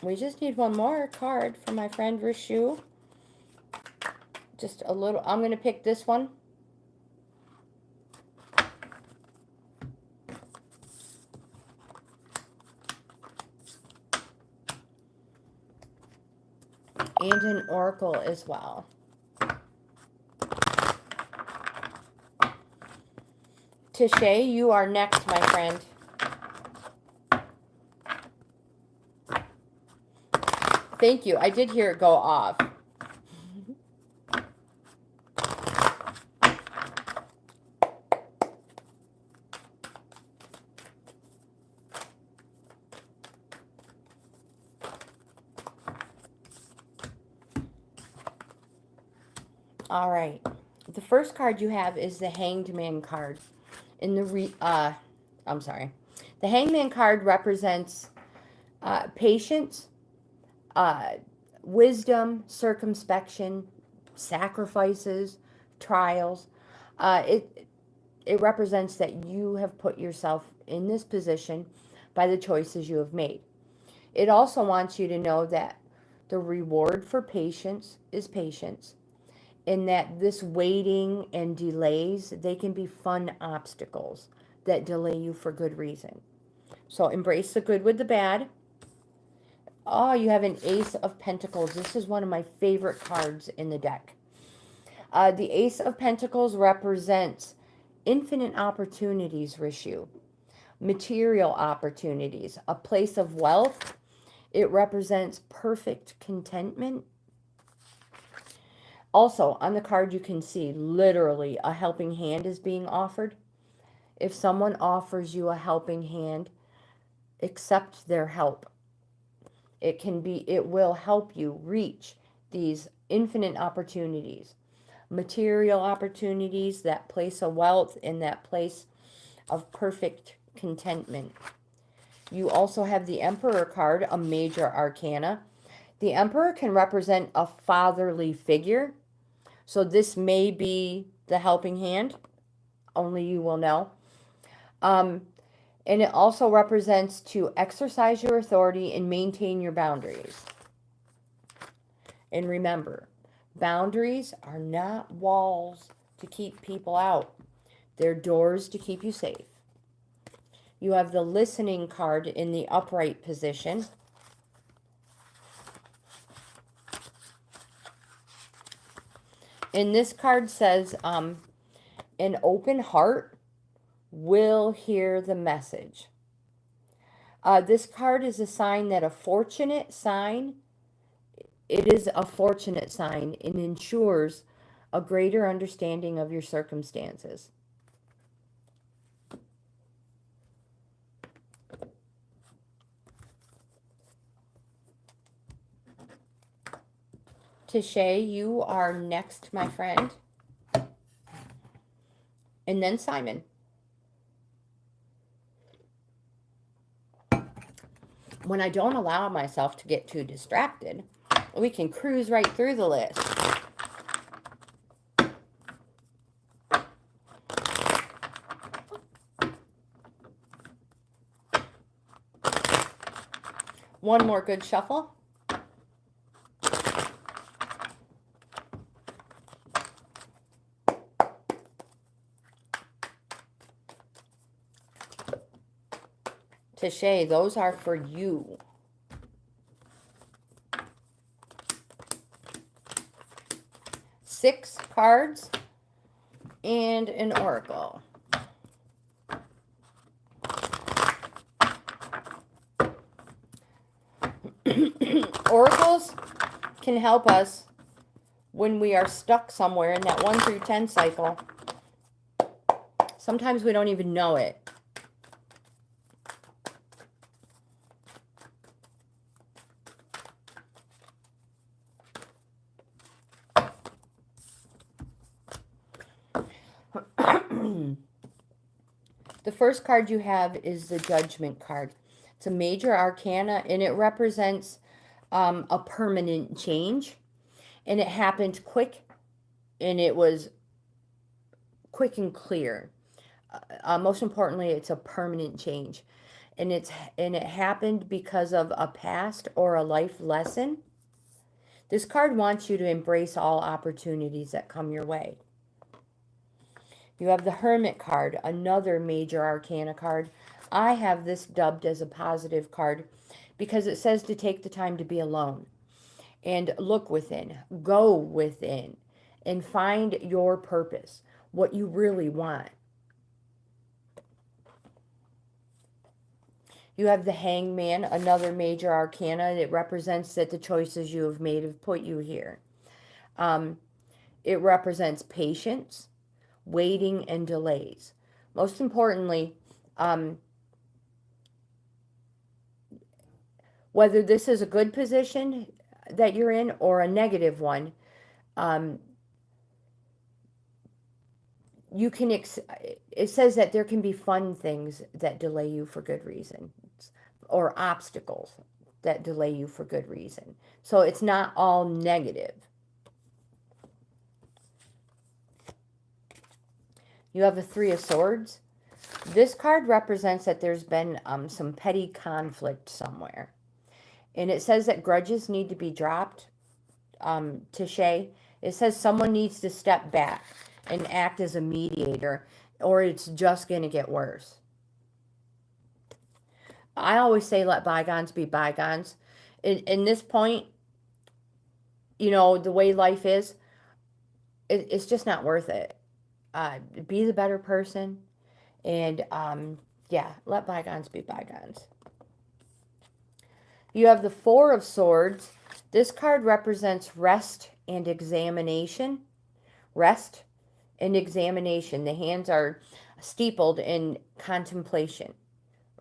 We just need one more card for my friend Rishu. Just a little. I'm going to pick this one. And an oracle as well. Tishay, you are next, my friend. Thank you. I did hear it go off. All right. The first card you have is the Hanged Man card. I'm sorry. The Hanged Man card represents patience, wisdom, circumspection, sacrifices, trials. It represents that you have put yourself in this position by the choices you have made. It also wants you to know that the reward for patience is patience, and that this waiting and delays, they can be fun obstacles that delay you for good reason. So embrace the good with the bad. Oh, you have an Ace of Pentacles. This is one of my favorite cards in the deck. The Ace of Pentacles represents infinite opportunities, Rishu. Material opportunities. A place of wealth. It represents perfect contentment. Also, on the card you can see, literally, a helping hand is being offered. If someone offers you a helping hand, accept their help. It will help you reach these infinite opportunities. Material opportunities, that place of wealth, and that place of perfect contentment. You also have the Emperor card, a major arcana. The Emperor can represent a fatherly figure. So this may be the helping hand. Only you will know. And it also represents to exercise your authority and maintain your boundaries. And remember, boundaries are not walls to keep people out. They're doors to keep you safe. You have the Listening card in the upright position. And this card says, an open heart will hear the message. This card is a sign that a fortunate sign it is a fortunate sign and ensures a greater understanding of your circumstances. Tishay, you are next, my friend. And then Simon. When I don't allow myself to get too distracted, we can cruise right through the list. One more good shuffle. Tishay, those are for you. Six cards and an oracle. Oracles can help us when we are stuck somewhere in that 1 through 10 cycle. Sometimes we don't even know it. The first card you have is the Judgment card. It's a major arcana, and it represents a permanent change. And it happened quick, and it was quick and clear. Most importantly, it's a permanent change. And it happened because of a past or a life lesson. This card wants you to embrace all opportunities that come your way. You have the Hermit card, another major arcana card. I have this dubbed as a positive card because it says to take the time to be alone and look within, go within, and find your purpose, what you really want. You have the Hangman, another major arcana. It represents that the choices you have made have put you here. It represents patience, waiting, and delays. Most importantly, whether this is a good position that you're in or a negative one, you can it says that there can be fun things that delay you for good reason, or obstacles that delay you for good reason. So it's not all negative. You have a Three of Swords. This card represents that there's been some petty conflict somewhere. And it says that grudges need to be dropped. Tishay, it says someone needs to step back and act as a mediator, or it's just going to get worse. I always say let bygones be bygones. In this point, you know, the way life is, it's just not worth it. Be the better person, and yeah, let bygones be bygones. You have the Four of Swords. This card represents rest and examination. Rest and examination. The hands are steepled in contemplation.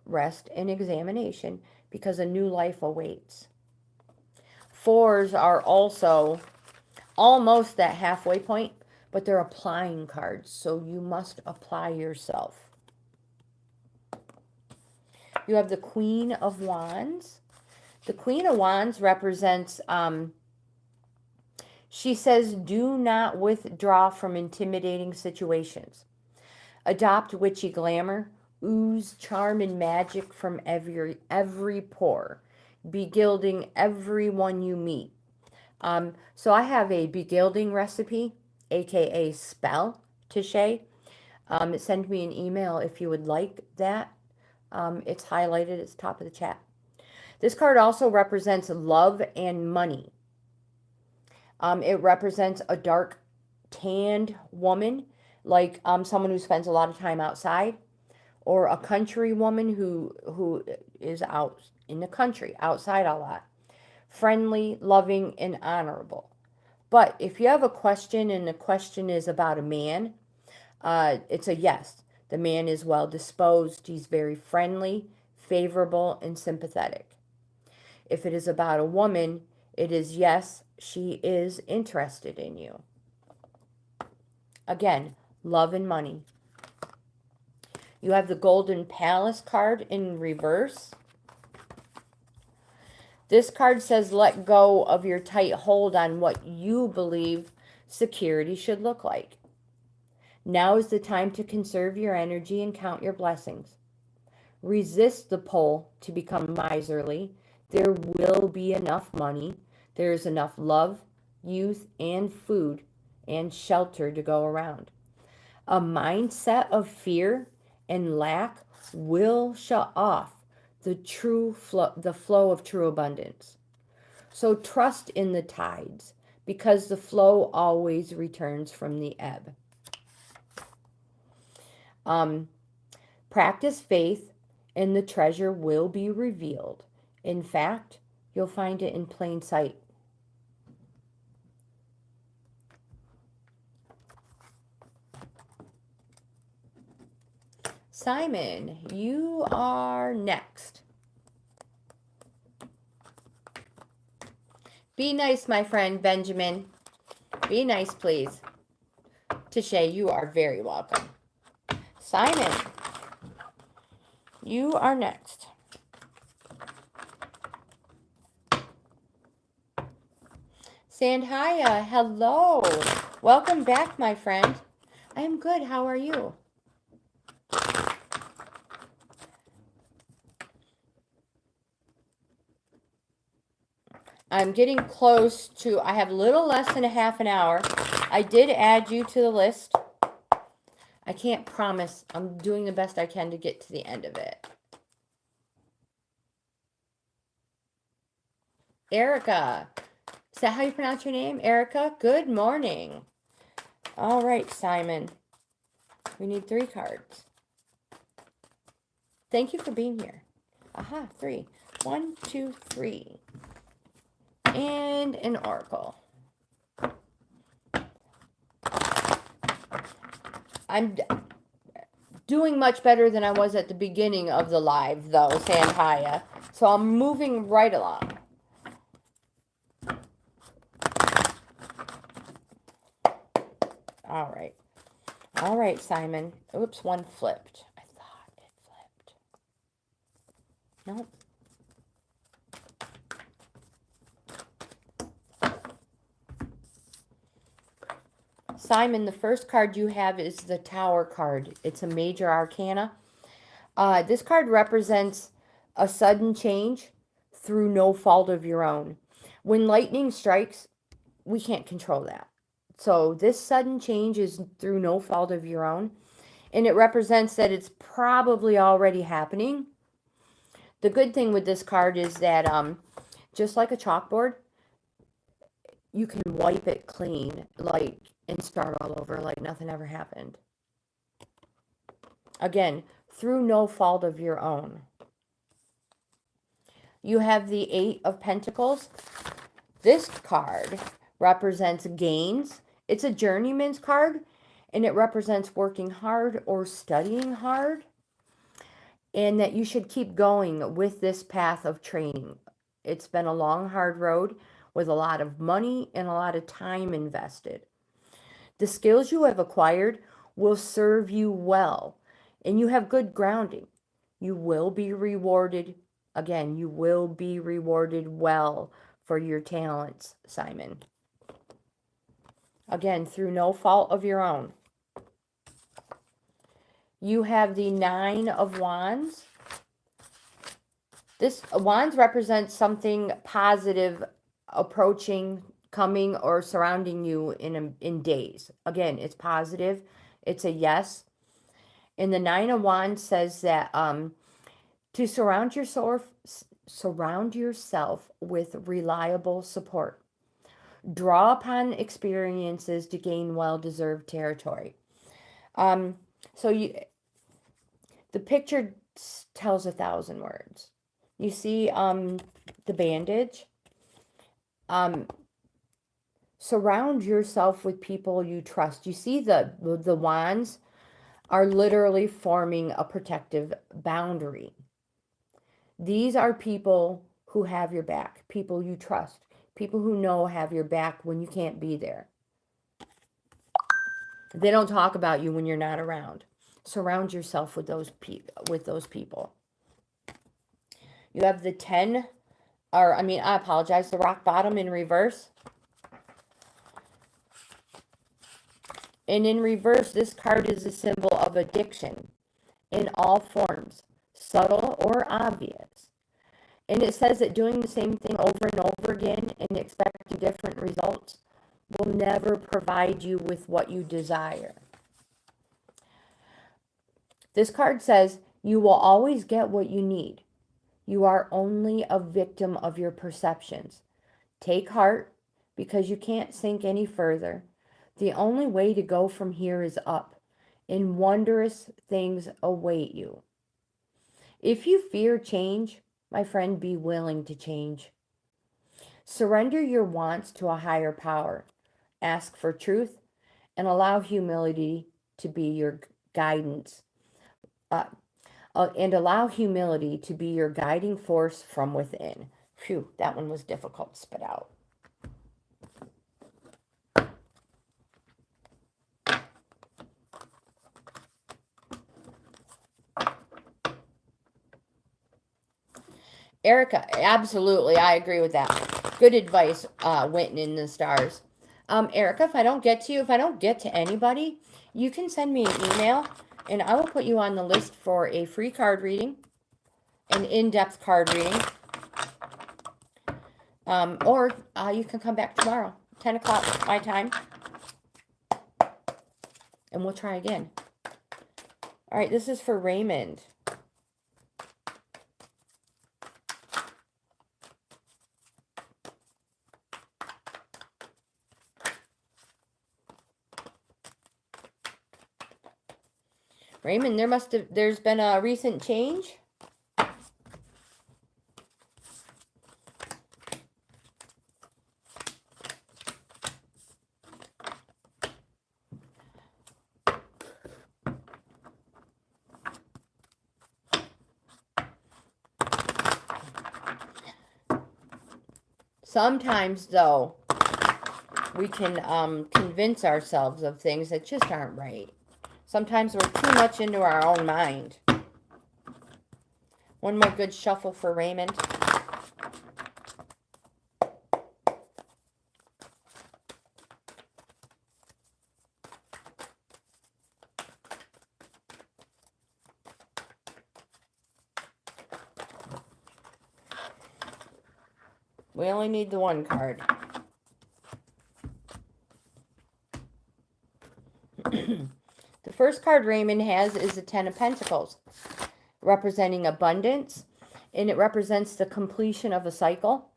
Rest and examination, because a new life awaits. Fours are also almost that halfway point, but they're applying cards, so you must apply yourself. You have the Queen of Wands. The Queen of Wands represents, she says, do not withdraw from intimidating situations. Adopt witchy glamour. Ooze charm and magic from every pore. Begilding everyone you meet. So I have a begilding recipe, aka spell, Tishay. Send me an email if you would like that. It's highlighted at the top of the chat. This card also represents love and money. It represents a dark, tanned woman, like someone who spends a lot of time outside, or a country woman who is out in the country, outside a lot. friendly, loving, and honorable. But if you have a question and the question is about a man, it's a yes. The man is well disposed. He's very friendly, favorable, and sympathetic. If it is about a woman, it is yes, she is interested in you. Again, love and money. You have the Golden Palace card in reverse. This card says let go of your tight hold on what you believe security should look like. Now is the time to conserve your energy and count your blessings. Resist the pull to become miserly. There will be enough money. There is enough love, youth, and food and shelter to go around. A mindset of fear and lack will shut off the flow of true abundance. So trust in the tides, because the flow always returns from the ebb. Practice faith, and the treasure will be revealed. In fact, you'll find it in plain sight. Simon, you are next. Be nice, my friend Benjamin. Be nice, please. Tashay, you are very welcome. Simon, you are next. Sandhya, hello. Welcome back, my friend. I am good. How are you? I'm getting close to, I have a little less than a half an hour. I did add you to the list. I can't promise. I'm doing the best I can to get to the end of it. Erica. Is that how you pronounce your name? Erica? Good morning. All right, Simon. We need 3 cards. Thank you for being here. Aha, 3. 1, 2, 3. And an oracle. I'm doing much better than I was at the beginning of the live, though, Sandhya. So I'm moving right along. All right. All right, Simon. Oops, one flipped. I thought it flipped. Nope. Simon, the first card you have is the Tower card. It's a major arcana. This card represents a sudden change through no fault of your own. When lightning strikes, we can't control that. So this sudden change is through no fault of your own. And it represents that it's probably already happening. The good thing with this card is that just like a chalkboard, you can wipe it clean, like, and start all over like nothing ever happened. Again, through no fault of your own. You have the 8 of Pentacles. This card represents GAINZ. It's a journeyman's card, and it represents working hard or studying hard, and that you should keep going with this path of training. It's been a long, hard road with a lot of money and a lot of time invested. The skills you have acquired will serve you well, and you have good grounding. You will be rewarded. Again, you will be rewarded well for your talents, Simon. Again, through no fault of your own. You have the 9 of Wands. This Wands represents something positive approaching, coming, or surrounding you in days. Again, it's positive. It's a yes. And the 9 of Wands says that to surround yourself with reliable support. Draw upon experiences to gain well-deserved territory. The picture tells 1,000 words. You see the bandage. Surround yourself with people you trust. You see the wands are literally forming a protective boundary. These are people who have your back, people you trust, people who know have your back when you can't be there. They don't talk about you when you're not around. Surround yourself with those people. You have the 10, I apologize, the rock bottom in reverse. And in reverse, this card is a symbol of addiction in all forms, subtle or obvious. And it says that doing the same thing over and over again and expecting different results will never provide you with what you desire. This card says you will always get what you need. You are only a victim of your perceptions. Take heart, because you can't sink any further. The only way to go from here is up, and wondrous things await you. If you fear change, my friend, be willing to change. Surrender your wants to a higher power. Ask for truth and allow humility to be your guidance. And allow humility to be your guiding force from within. Phew, that one was difficult to spit out. Erica, absolutely, I agree with that. Good advice, Winton in the stars. Erica, if I don't get to you, if I don't get to anybody, you can send me an email, and I will put you on the list for a free card reading, an in-depth card reading. Or you can come back tomorrow, 10 o'clock my time, and we'll try again. All right, this is for Raymond. Raymond, there's been a recent change. Sometimes, though, we can convince ourselves of things that just aren't right. Sometimes we're too much into our own mind. One more good shuffle for Raymond. We only need the one card. The first card Raymond has is the 10 of Pentacles, representing abundance, and it represents the completion of a cycle,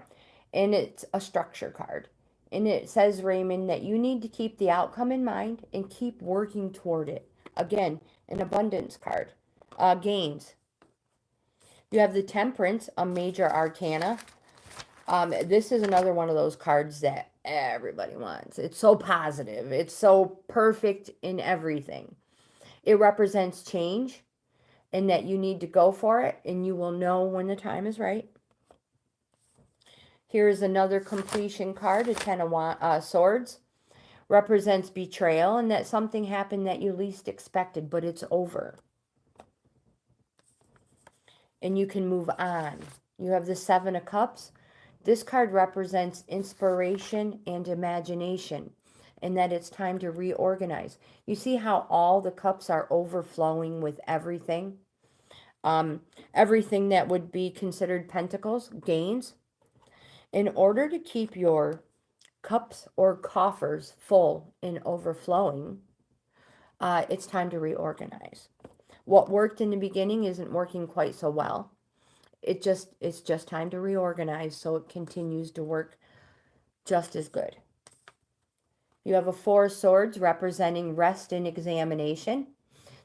and it's a structure card. And it says, Raymond, that you need to keep the outcome in mind and keep working toward it. Again, an abundance card. GAINZ. You have the Temperance, a major arcana. This is another one of those cards that everybody wants. It's so positive. It's so perfect in everything. It represents change and that you need to go for it, and you will know when the time is right. Here's another completion card, a 10 of Swords. Represents betrayal and that something happened that you least expected, but it's over. And you can move on. You have the 7 of Cups. This card represents inspiration and imagination, and that it's time to reorganize. You see how all the cups are overflowing with everything? Everything that would be considered pentacles, GAINZ. In order to keep your cups or coffers full and overflowing, it's time to reorganize. What worked in the beginning isn't working quite so well. It's just time to reorganize so it continues to work just as good. You have a 4 of Swords representing rest and examination.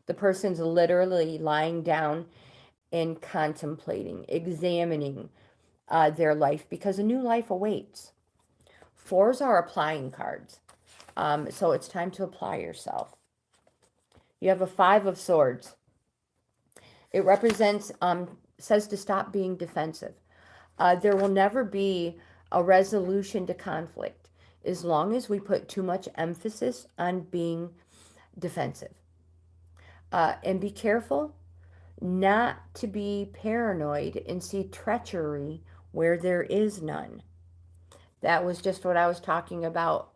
The person's literally lying down and contemplating, examining their life, because a new life awaits. 4s are applying cards. So it's time to apply yourself. You have a 5 of Swords. It represents, says to stop being defensive. There will never be a resolution to conflict as long as we put too much emphasis on being defensive. And be careful not to be paranoid and see treachery where there is none. That was just what I was talking about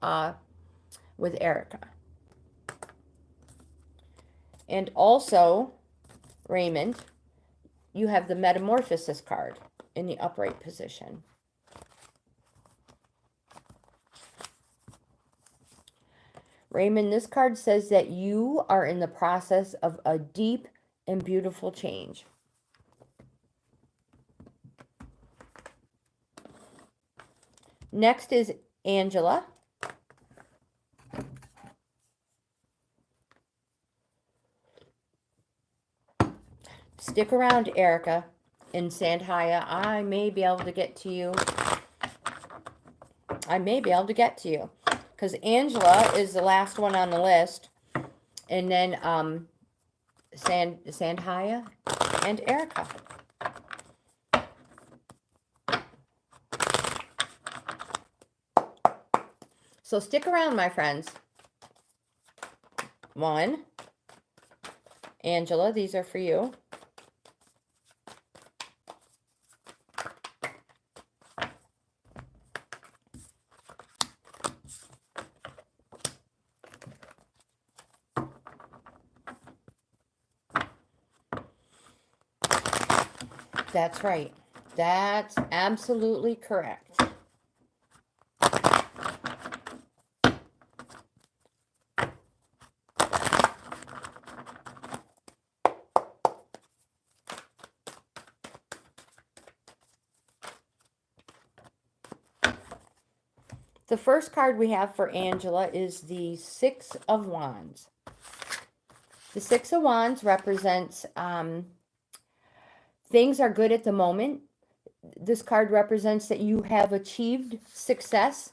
with Erica. And also, Raymond, you have the Metamorphosis card in the upright position. Raymond, this card says that you are in the process of a deep and beautiful change. Next is Angela. Stick around, Erica and Sandhya. I may be able to get to you. Because Angela is the last one on the list. And then Sandhya and Erica. So stick around, my friends. 1. Angela, these are for you. That's right. That's absolutely correct. The first card we have for Angela is the 6 of Wands. The 6 of Wands represents things are good at the moment. This card represents that you have achieved success,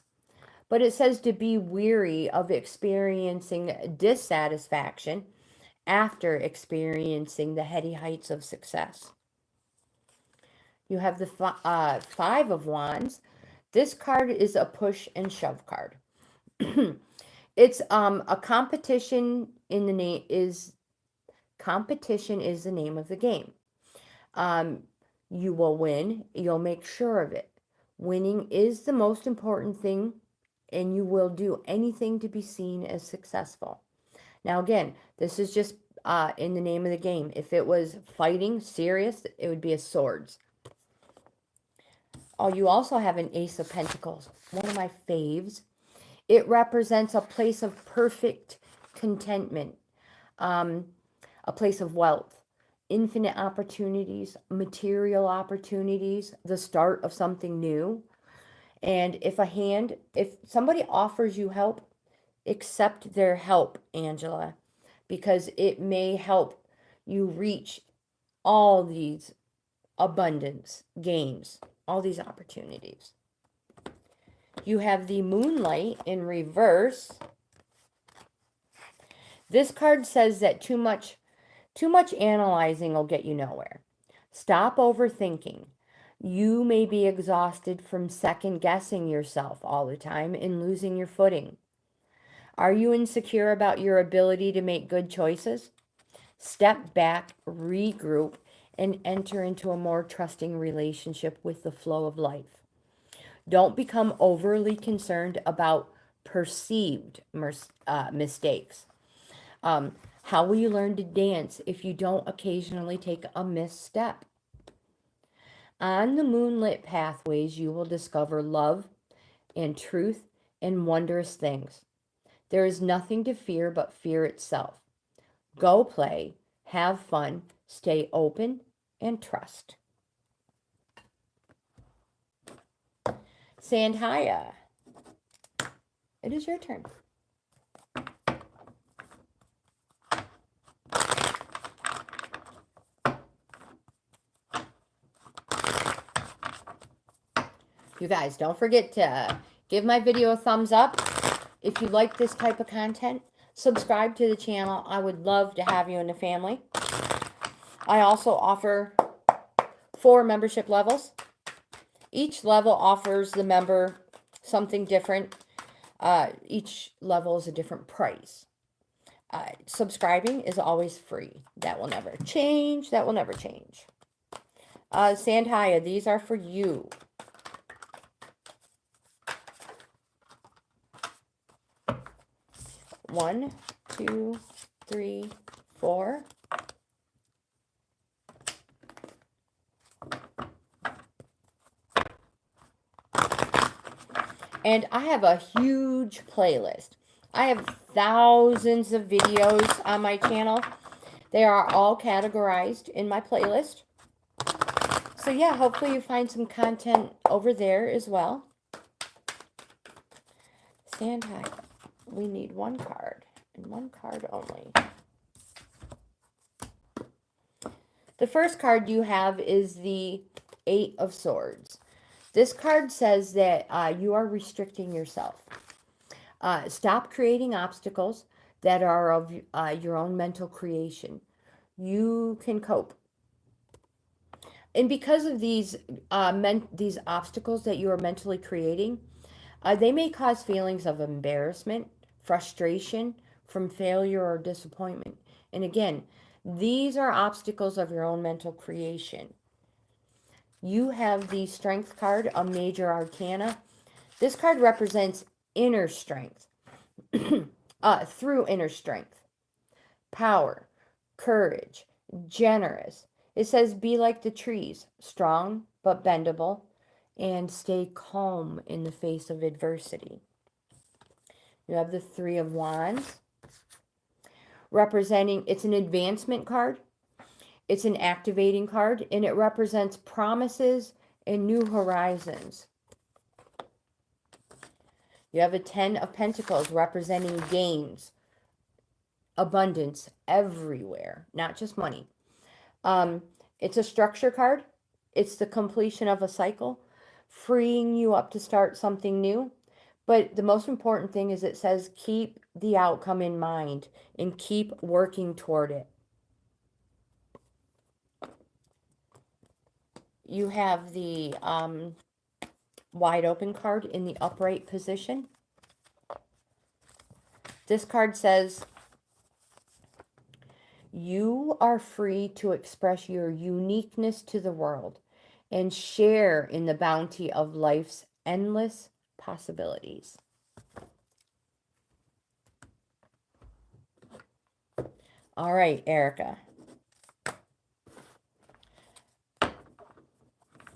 but it says to be weary of experiencing dissatisfaction after experiencing the heady heights of success. You have the 5 of Wands. This card is a push and shove card. It's a competition in the name is competition is the name of the game. You will win. You'll make sure of it. Winning is the most important thing, and you will do anything to be seen as successful. Now, again, this is just in the name of the game. If it was fighting, serious, it would be a swords. Oh, you also have an Ace of Pentacles, one of my faves. It represents a place of perfect contentment, a place of wealth, infinite opportunities, material opportunities, the start of something new. And if somebody offers you help, accept their help, Angela, because it may help you reach all these abundance gains, all these opportunities. You have the Moonlight in reverse. This card says that too much analyzing will get you nowhere. Stop overthinking. You may be exhausted from second guessing yourself all the time and losing your footing. Are you insecure about your ability to make good choices? Step back, regroup, and enter into a more trusting relationship with the flow of life. Don't become overly concerned about perceived mistakes. How will you learn to dance if you don't occasionally take a misstep? On the moonlit pathways, you will discover love and truth and wondrous things. There is nothing to fear but fear itself. Go play, have fun, stay open, and trust. Sandhya, it is your turn. You guys, don't forget to Give my video a thumbs up if you like this type of content. Subscribe to the channel. I would love to have you in the family. I also offer 4 membership levels. Each level offers the member something different. Each level is a different price. Subscribing is always free. That will never change. That will never change. Sandhya, these are for you. One, two, three, 4. And I have a huge playlist. I have thousands of videos on my channel. They are all categorized in my playlist. So yeah, hopefully you find some content over there as well. Stand high. We need 1 card and 1 card only. The first card you have is the 8 of Swords. This card says that you are restricting yourself. Stop creating obstacles that are of your own mental creation. You can cope. And because of these obstacles that you are mentally creating, they may cause feelings of embarrassment, frustration from failure or disappointment. And again, these are obstacles of your own mental creation. You have the Strength card, a major arcana. This card represents inner strength, through inner strength, power, courage, generous. It says, be like the trees, strong but bendable, and stay calm in the face of adversity. You have the 3 of Wands, representing, it's an advancement card. It's an activating card, and it represents promises and new horizons. You have a 10 of Pentacles, representing gains, abundance everywhere, not just money. It's a structure card. It's the completion of a cycle, freeing you up to start something new. But the most important thing is it says keep the outcome in mind and keep working toward it. You have the wide open card in the upright position. This card says, you are free to express your uniqueness to the world and share in the bounty of life's endless possibilities. All right, Erica.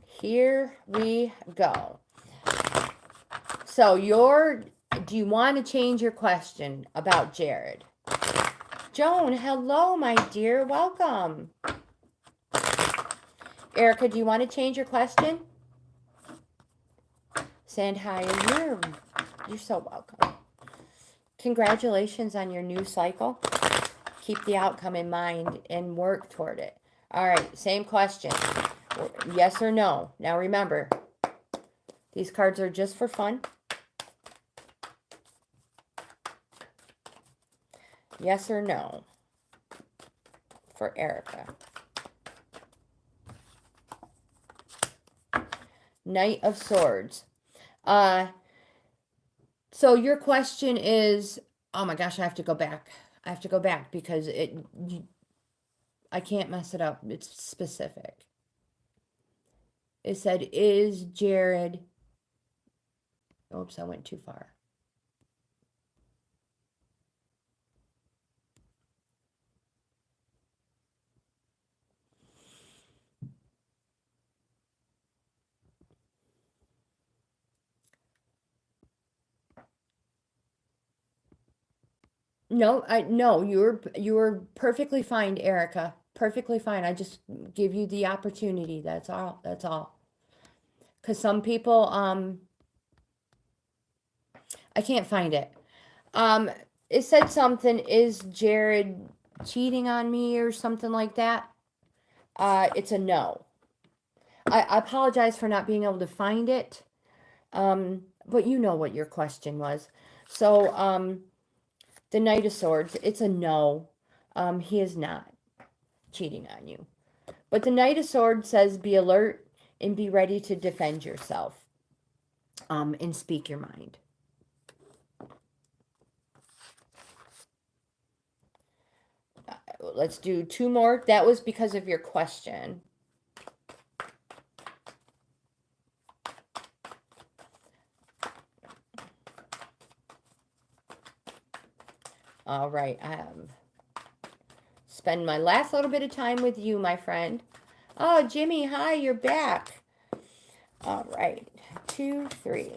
Here we go. So do you want to change your question about Jared? Joan, hello, my dear. Welcome. Erica, do you want to change your question? Sandhya, you're so welcome. Congratulations on your new cycle. Keep the outcome in mind and work toward it. All right, same question. Yes or no? Now remember, these cards are just for fun. Yes or no for Erica. Knight of Swords. So your question is, oh my gosh, I have to go back. I have to go back because I can't mess it up. It's specific. It said, is Jared... Oops, I went too far. No, you were perfectly fine, Erica. Perfectly fine. I just give you the opportunity. That's all. That's all. Because some people, I can't find it. It said something, is Jared cheating on me or something like that? It's a no. I apologize for not being able to find it. But you know what your question was. So, the Knight of Swords, it's a no. He is not cheating on you. But the Knight of Swords says be alert and be ready to defend yourself. And speak your mind. Let's do 2 more. That was because of your question. All right, spend my last little bit of time with you, my friend. Oh, Jimmy, hi, you're back. All right, 2, 3.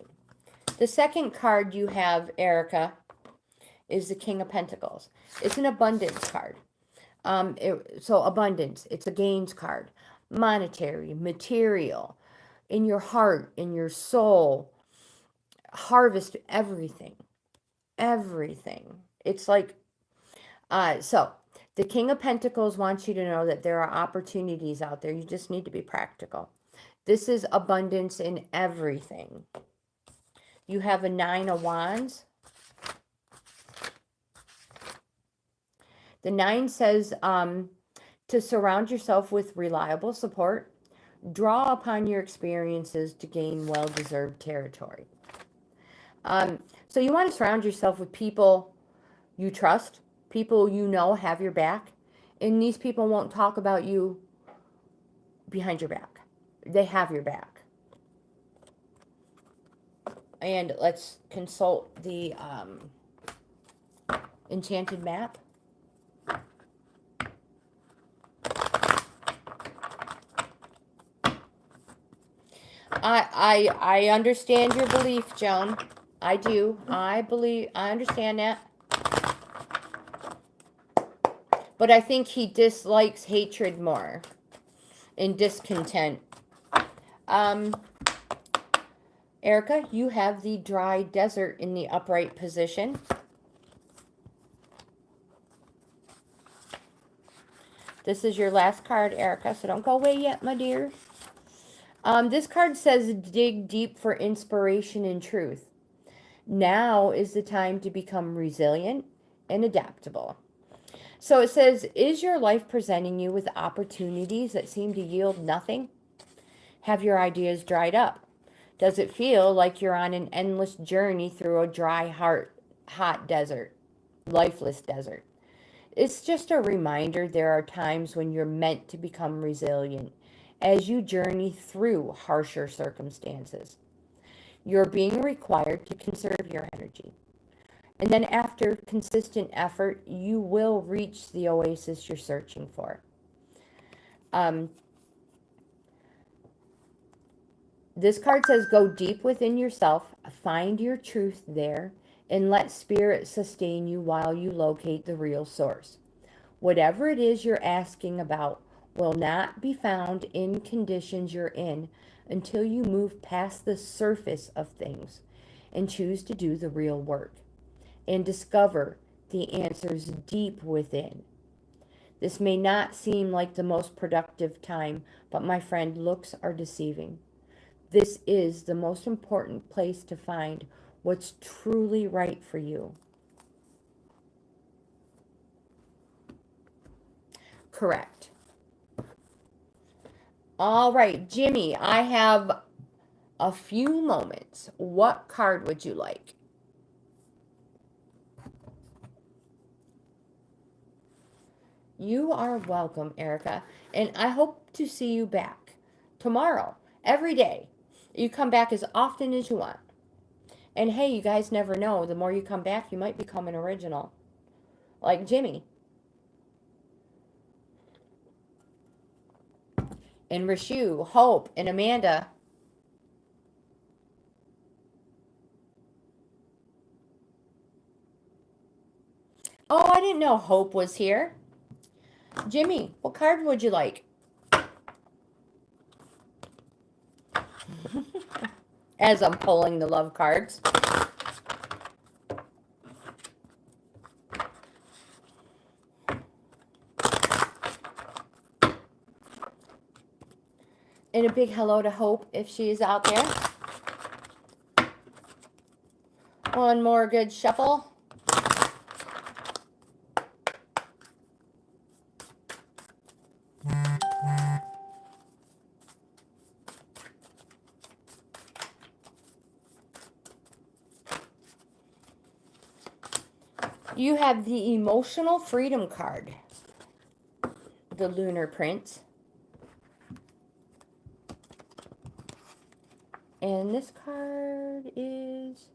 The second card you have, Erica, is the King of Pentacles. It's an abundance card. So abundance, it's a GAINZ card. Monetary, material, in your heart, in your soul. Harvest everything. Everything. It's like, so the King of Pentacles wants you to know that there are opportunities out there. You just need to be practical. This is abundance in everything. You have a 9 of Wands. The 9 says to surround yourself with reliable support. Draw upon your experiences to gain well-deserved territory. So you want to surround yourself with people you trust, people you know have your back, and these people won't talk about you behind your back. They have your back. And let's consult the enchanted map. I understand your belief, Joan. I do. I understand that. But I think he dislikes hatred more and discontent. Erica, you have the dry desert in the upright position. This is your last card, Erica, so don't go away yet, my dear. This card says dig deep for inspiration and truth. Now is the time to become resilient and adaptable. So it says, is your life presenting you with opportunities that seem to yield nothing? Have your ideas dried up? Does it feel like you're on an endless journey through a dry, hot desert, lifeless desert? It's just a reminder there are times when you're meant to become resilient as you journey through harsher circumstances. You're being required to conserve your energy. And then after consistent effort, you will reach the oasis you're searching for. This card says go deep within yourself, find your truth there, and let spirit sustain you while you locate the real source. Whatever it is you're asking about will not be found in conditions you're in until you move past the surface of things and choose to do the real work and discover the answers deep within. This may not seem like the most productive time, but my friend, looks are deceiving. This is the most important place to find what's truly right for you. Correct. All right, Jimmy, I have a few moments. What card would you like? You are welcome, Erica. And I hope to see you back tomorrow, every day. You come back as often as you want. And hey, you guys never know. The more you come back, you might become an original. Like Jimmy. And Rashu, Hope, and Amanda. Oh, I didn't know Hope was here. Jimmy, what card would you like? As I'm pulling the love cards. And a big hello to Hope if she is out there. one more good shuffle. You have the emotional freedom card, the lunar print. And this card is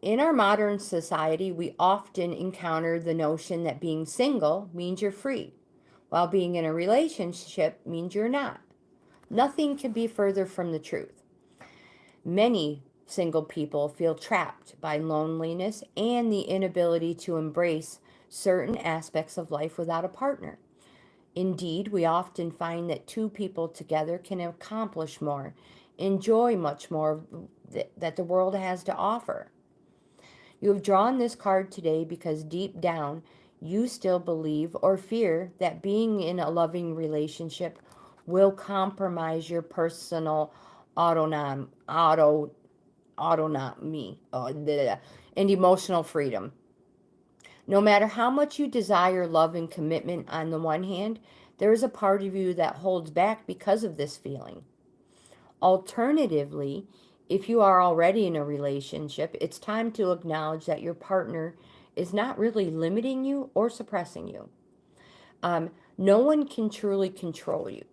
in our modern society, we often encounter the notion that being single means you're free, while being in a relationship means you're not. Nothing could be further from the truth. Many single people feel trapped by loneliness and the inability to embrace certain aspects of life without a partner. Indeed, we often find that two people together can accomplish more, enjoy much more that the world has to offer. You have drawn this card today because deep down, you still believe or fear that being in a loving relationship will compromise your personal autonomy and emotional freedom. No matter how much you desire love and commitment on the one hand, there is a part of you that holds back because of this feeling. Alternatively, if you are already in a relationship, it's time to acknowledge that your partner is not really limiting you or suppressing you. No one can truly control you.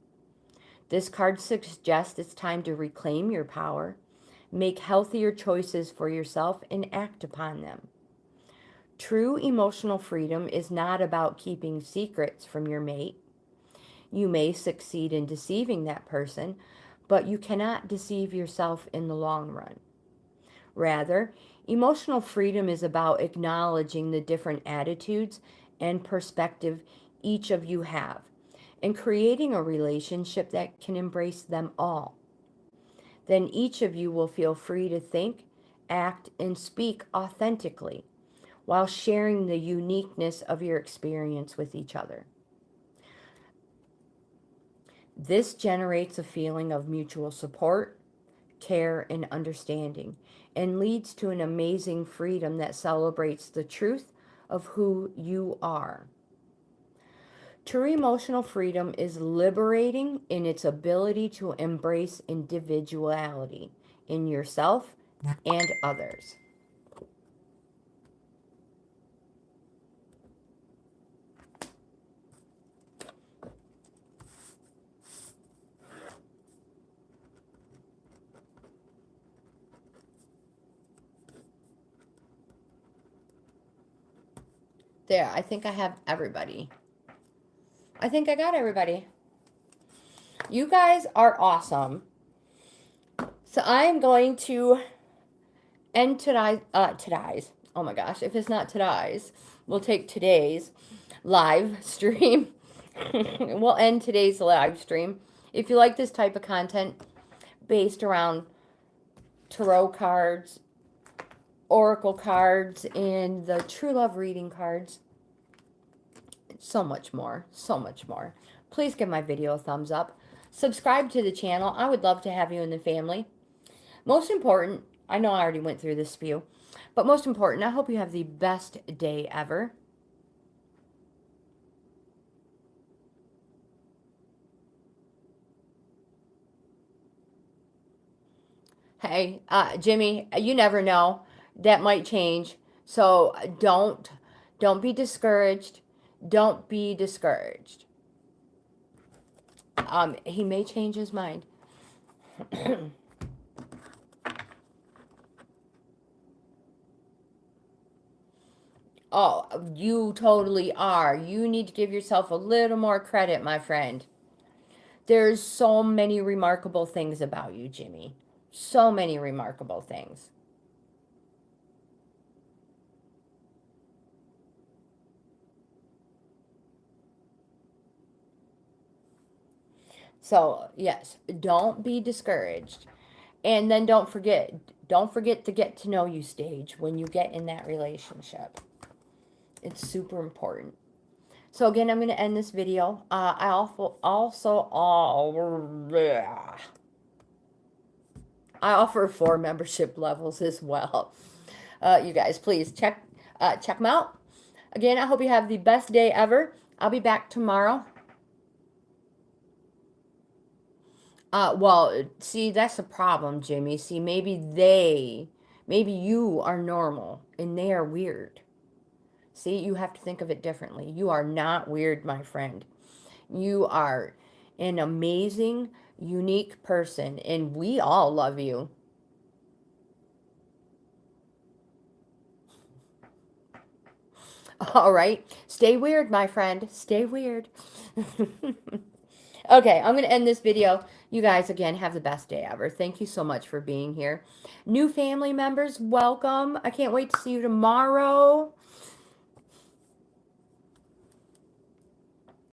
This card suggests it's time to reclaim your power, make healthier choices for yourself, and act upon them. True emotional freedom is not about keeping secrets from your mate. You may succeed in deceiving that person, but you cannot deceive yourself in the long run. Rather, emotional freedom is about acknowledging the different attitudes and perspective each of you have, and creating a relationship that can embrace them all. Then each of you will feel free to think, act, and speak authentically while sharing the uniqueness of your experience with each other. This generates a feeling of mutual support, care, and understanding, and leads to an amazing freedom that celebrates the truth of who you are. True emotional freedom is liberating in its ability to embrace individuality in yourself and others. There, I think I have everybody. I think I got everybody. You guys are awesome. So I'm going to end today's. Oh my gosh, if it's not today's, we'll take today's live stream. We'll end today's live stream. If you like this type of content based around tarot cards, oracle cards, and the true love reading cards, so much more, please give my video a thumbs up. Subscribe to the channel. I would love to have you in the family. Most important, I know I already went through this spew, but most important, I hope you have the best day ever. Hey, Jimmy, you never know. That might change. So don't be discouraged. Don't be discouraged. He may change his mind. Oh, you totally are. You need to give yourself a little more credit, my friend. There's so many remarkable things about you, Jimmy. So many remarkable things. So, yes, don't be discouraged. And then don't forget the get to know you stage when you get in that relationship. It's super important. So again, I'm going to end this video. I offer 4 membership levels as well. You guys, please check them out. Again, I hope you have the best day ever. I'll be back tomorrow. Well, see, that's the problem, Jimmy. See, maybe you are normal and they are weird. See, you have to think of it differently. You are not weird, my friend. You are an amazing, unique person, and we all love you. All right. Stay weird, my friend. Stay weird. Okay, I'm going to end this video. You guys, again, have the best day ever. Thank you so much for being here. New family members, welcome. I can't wait to see you tomorrow.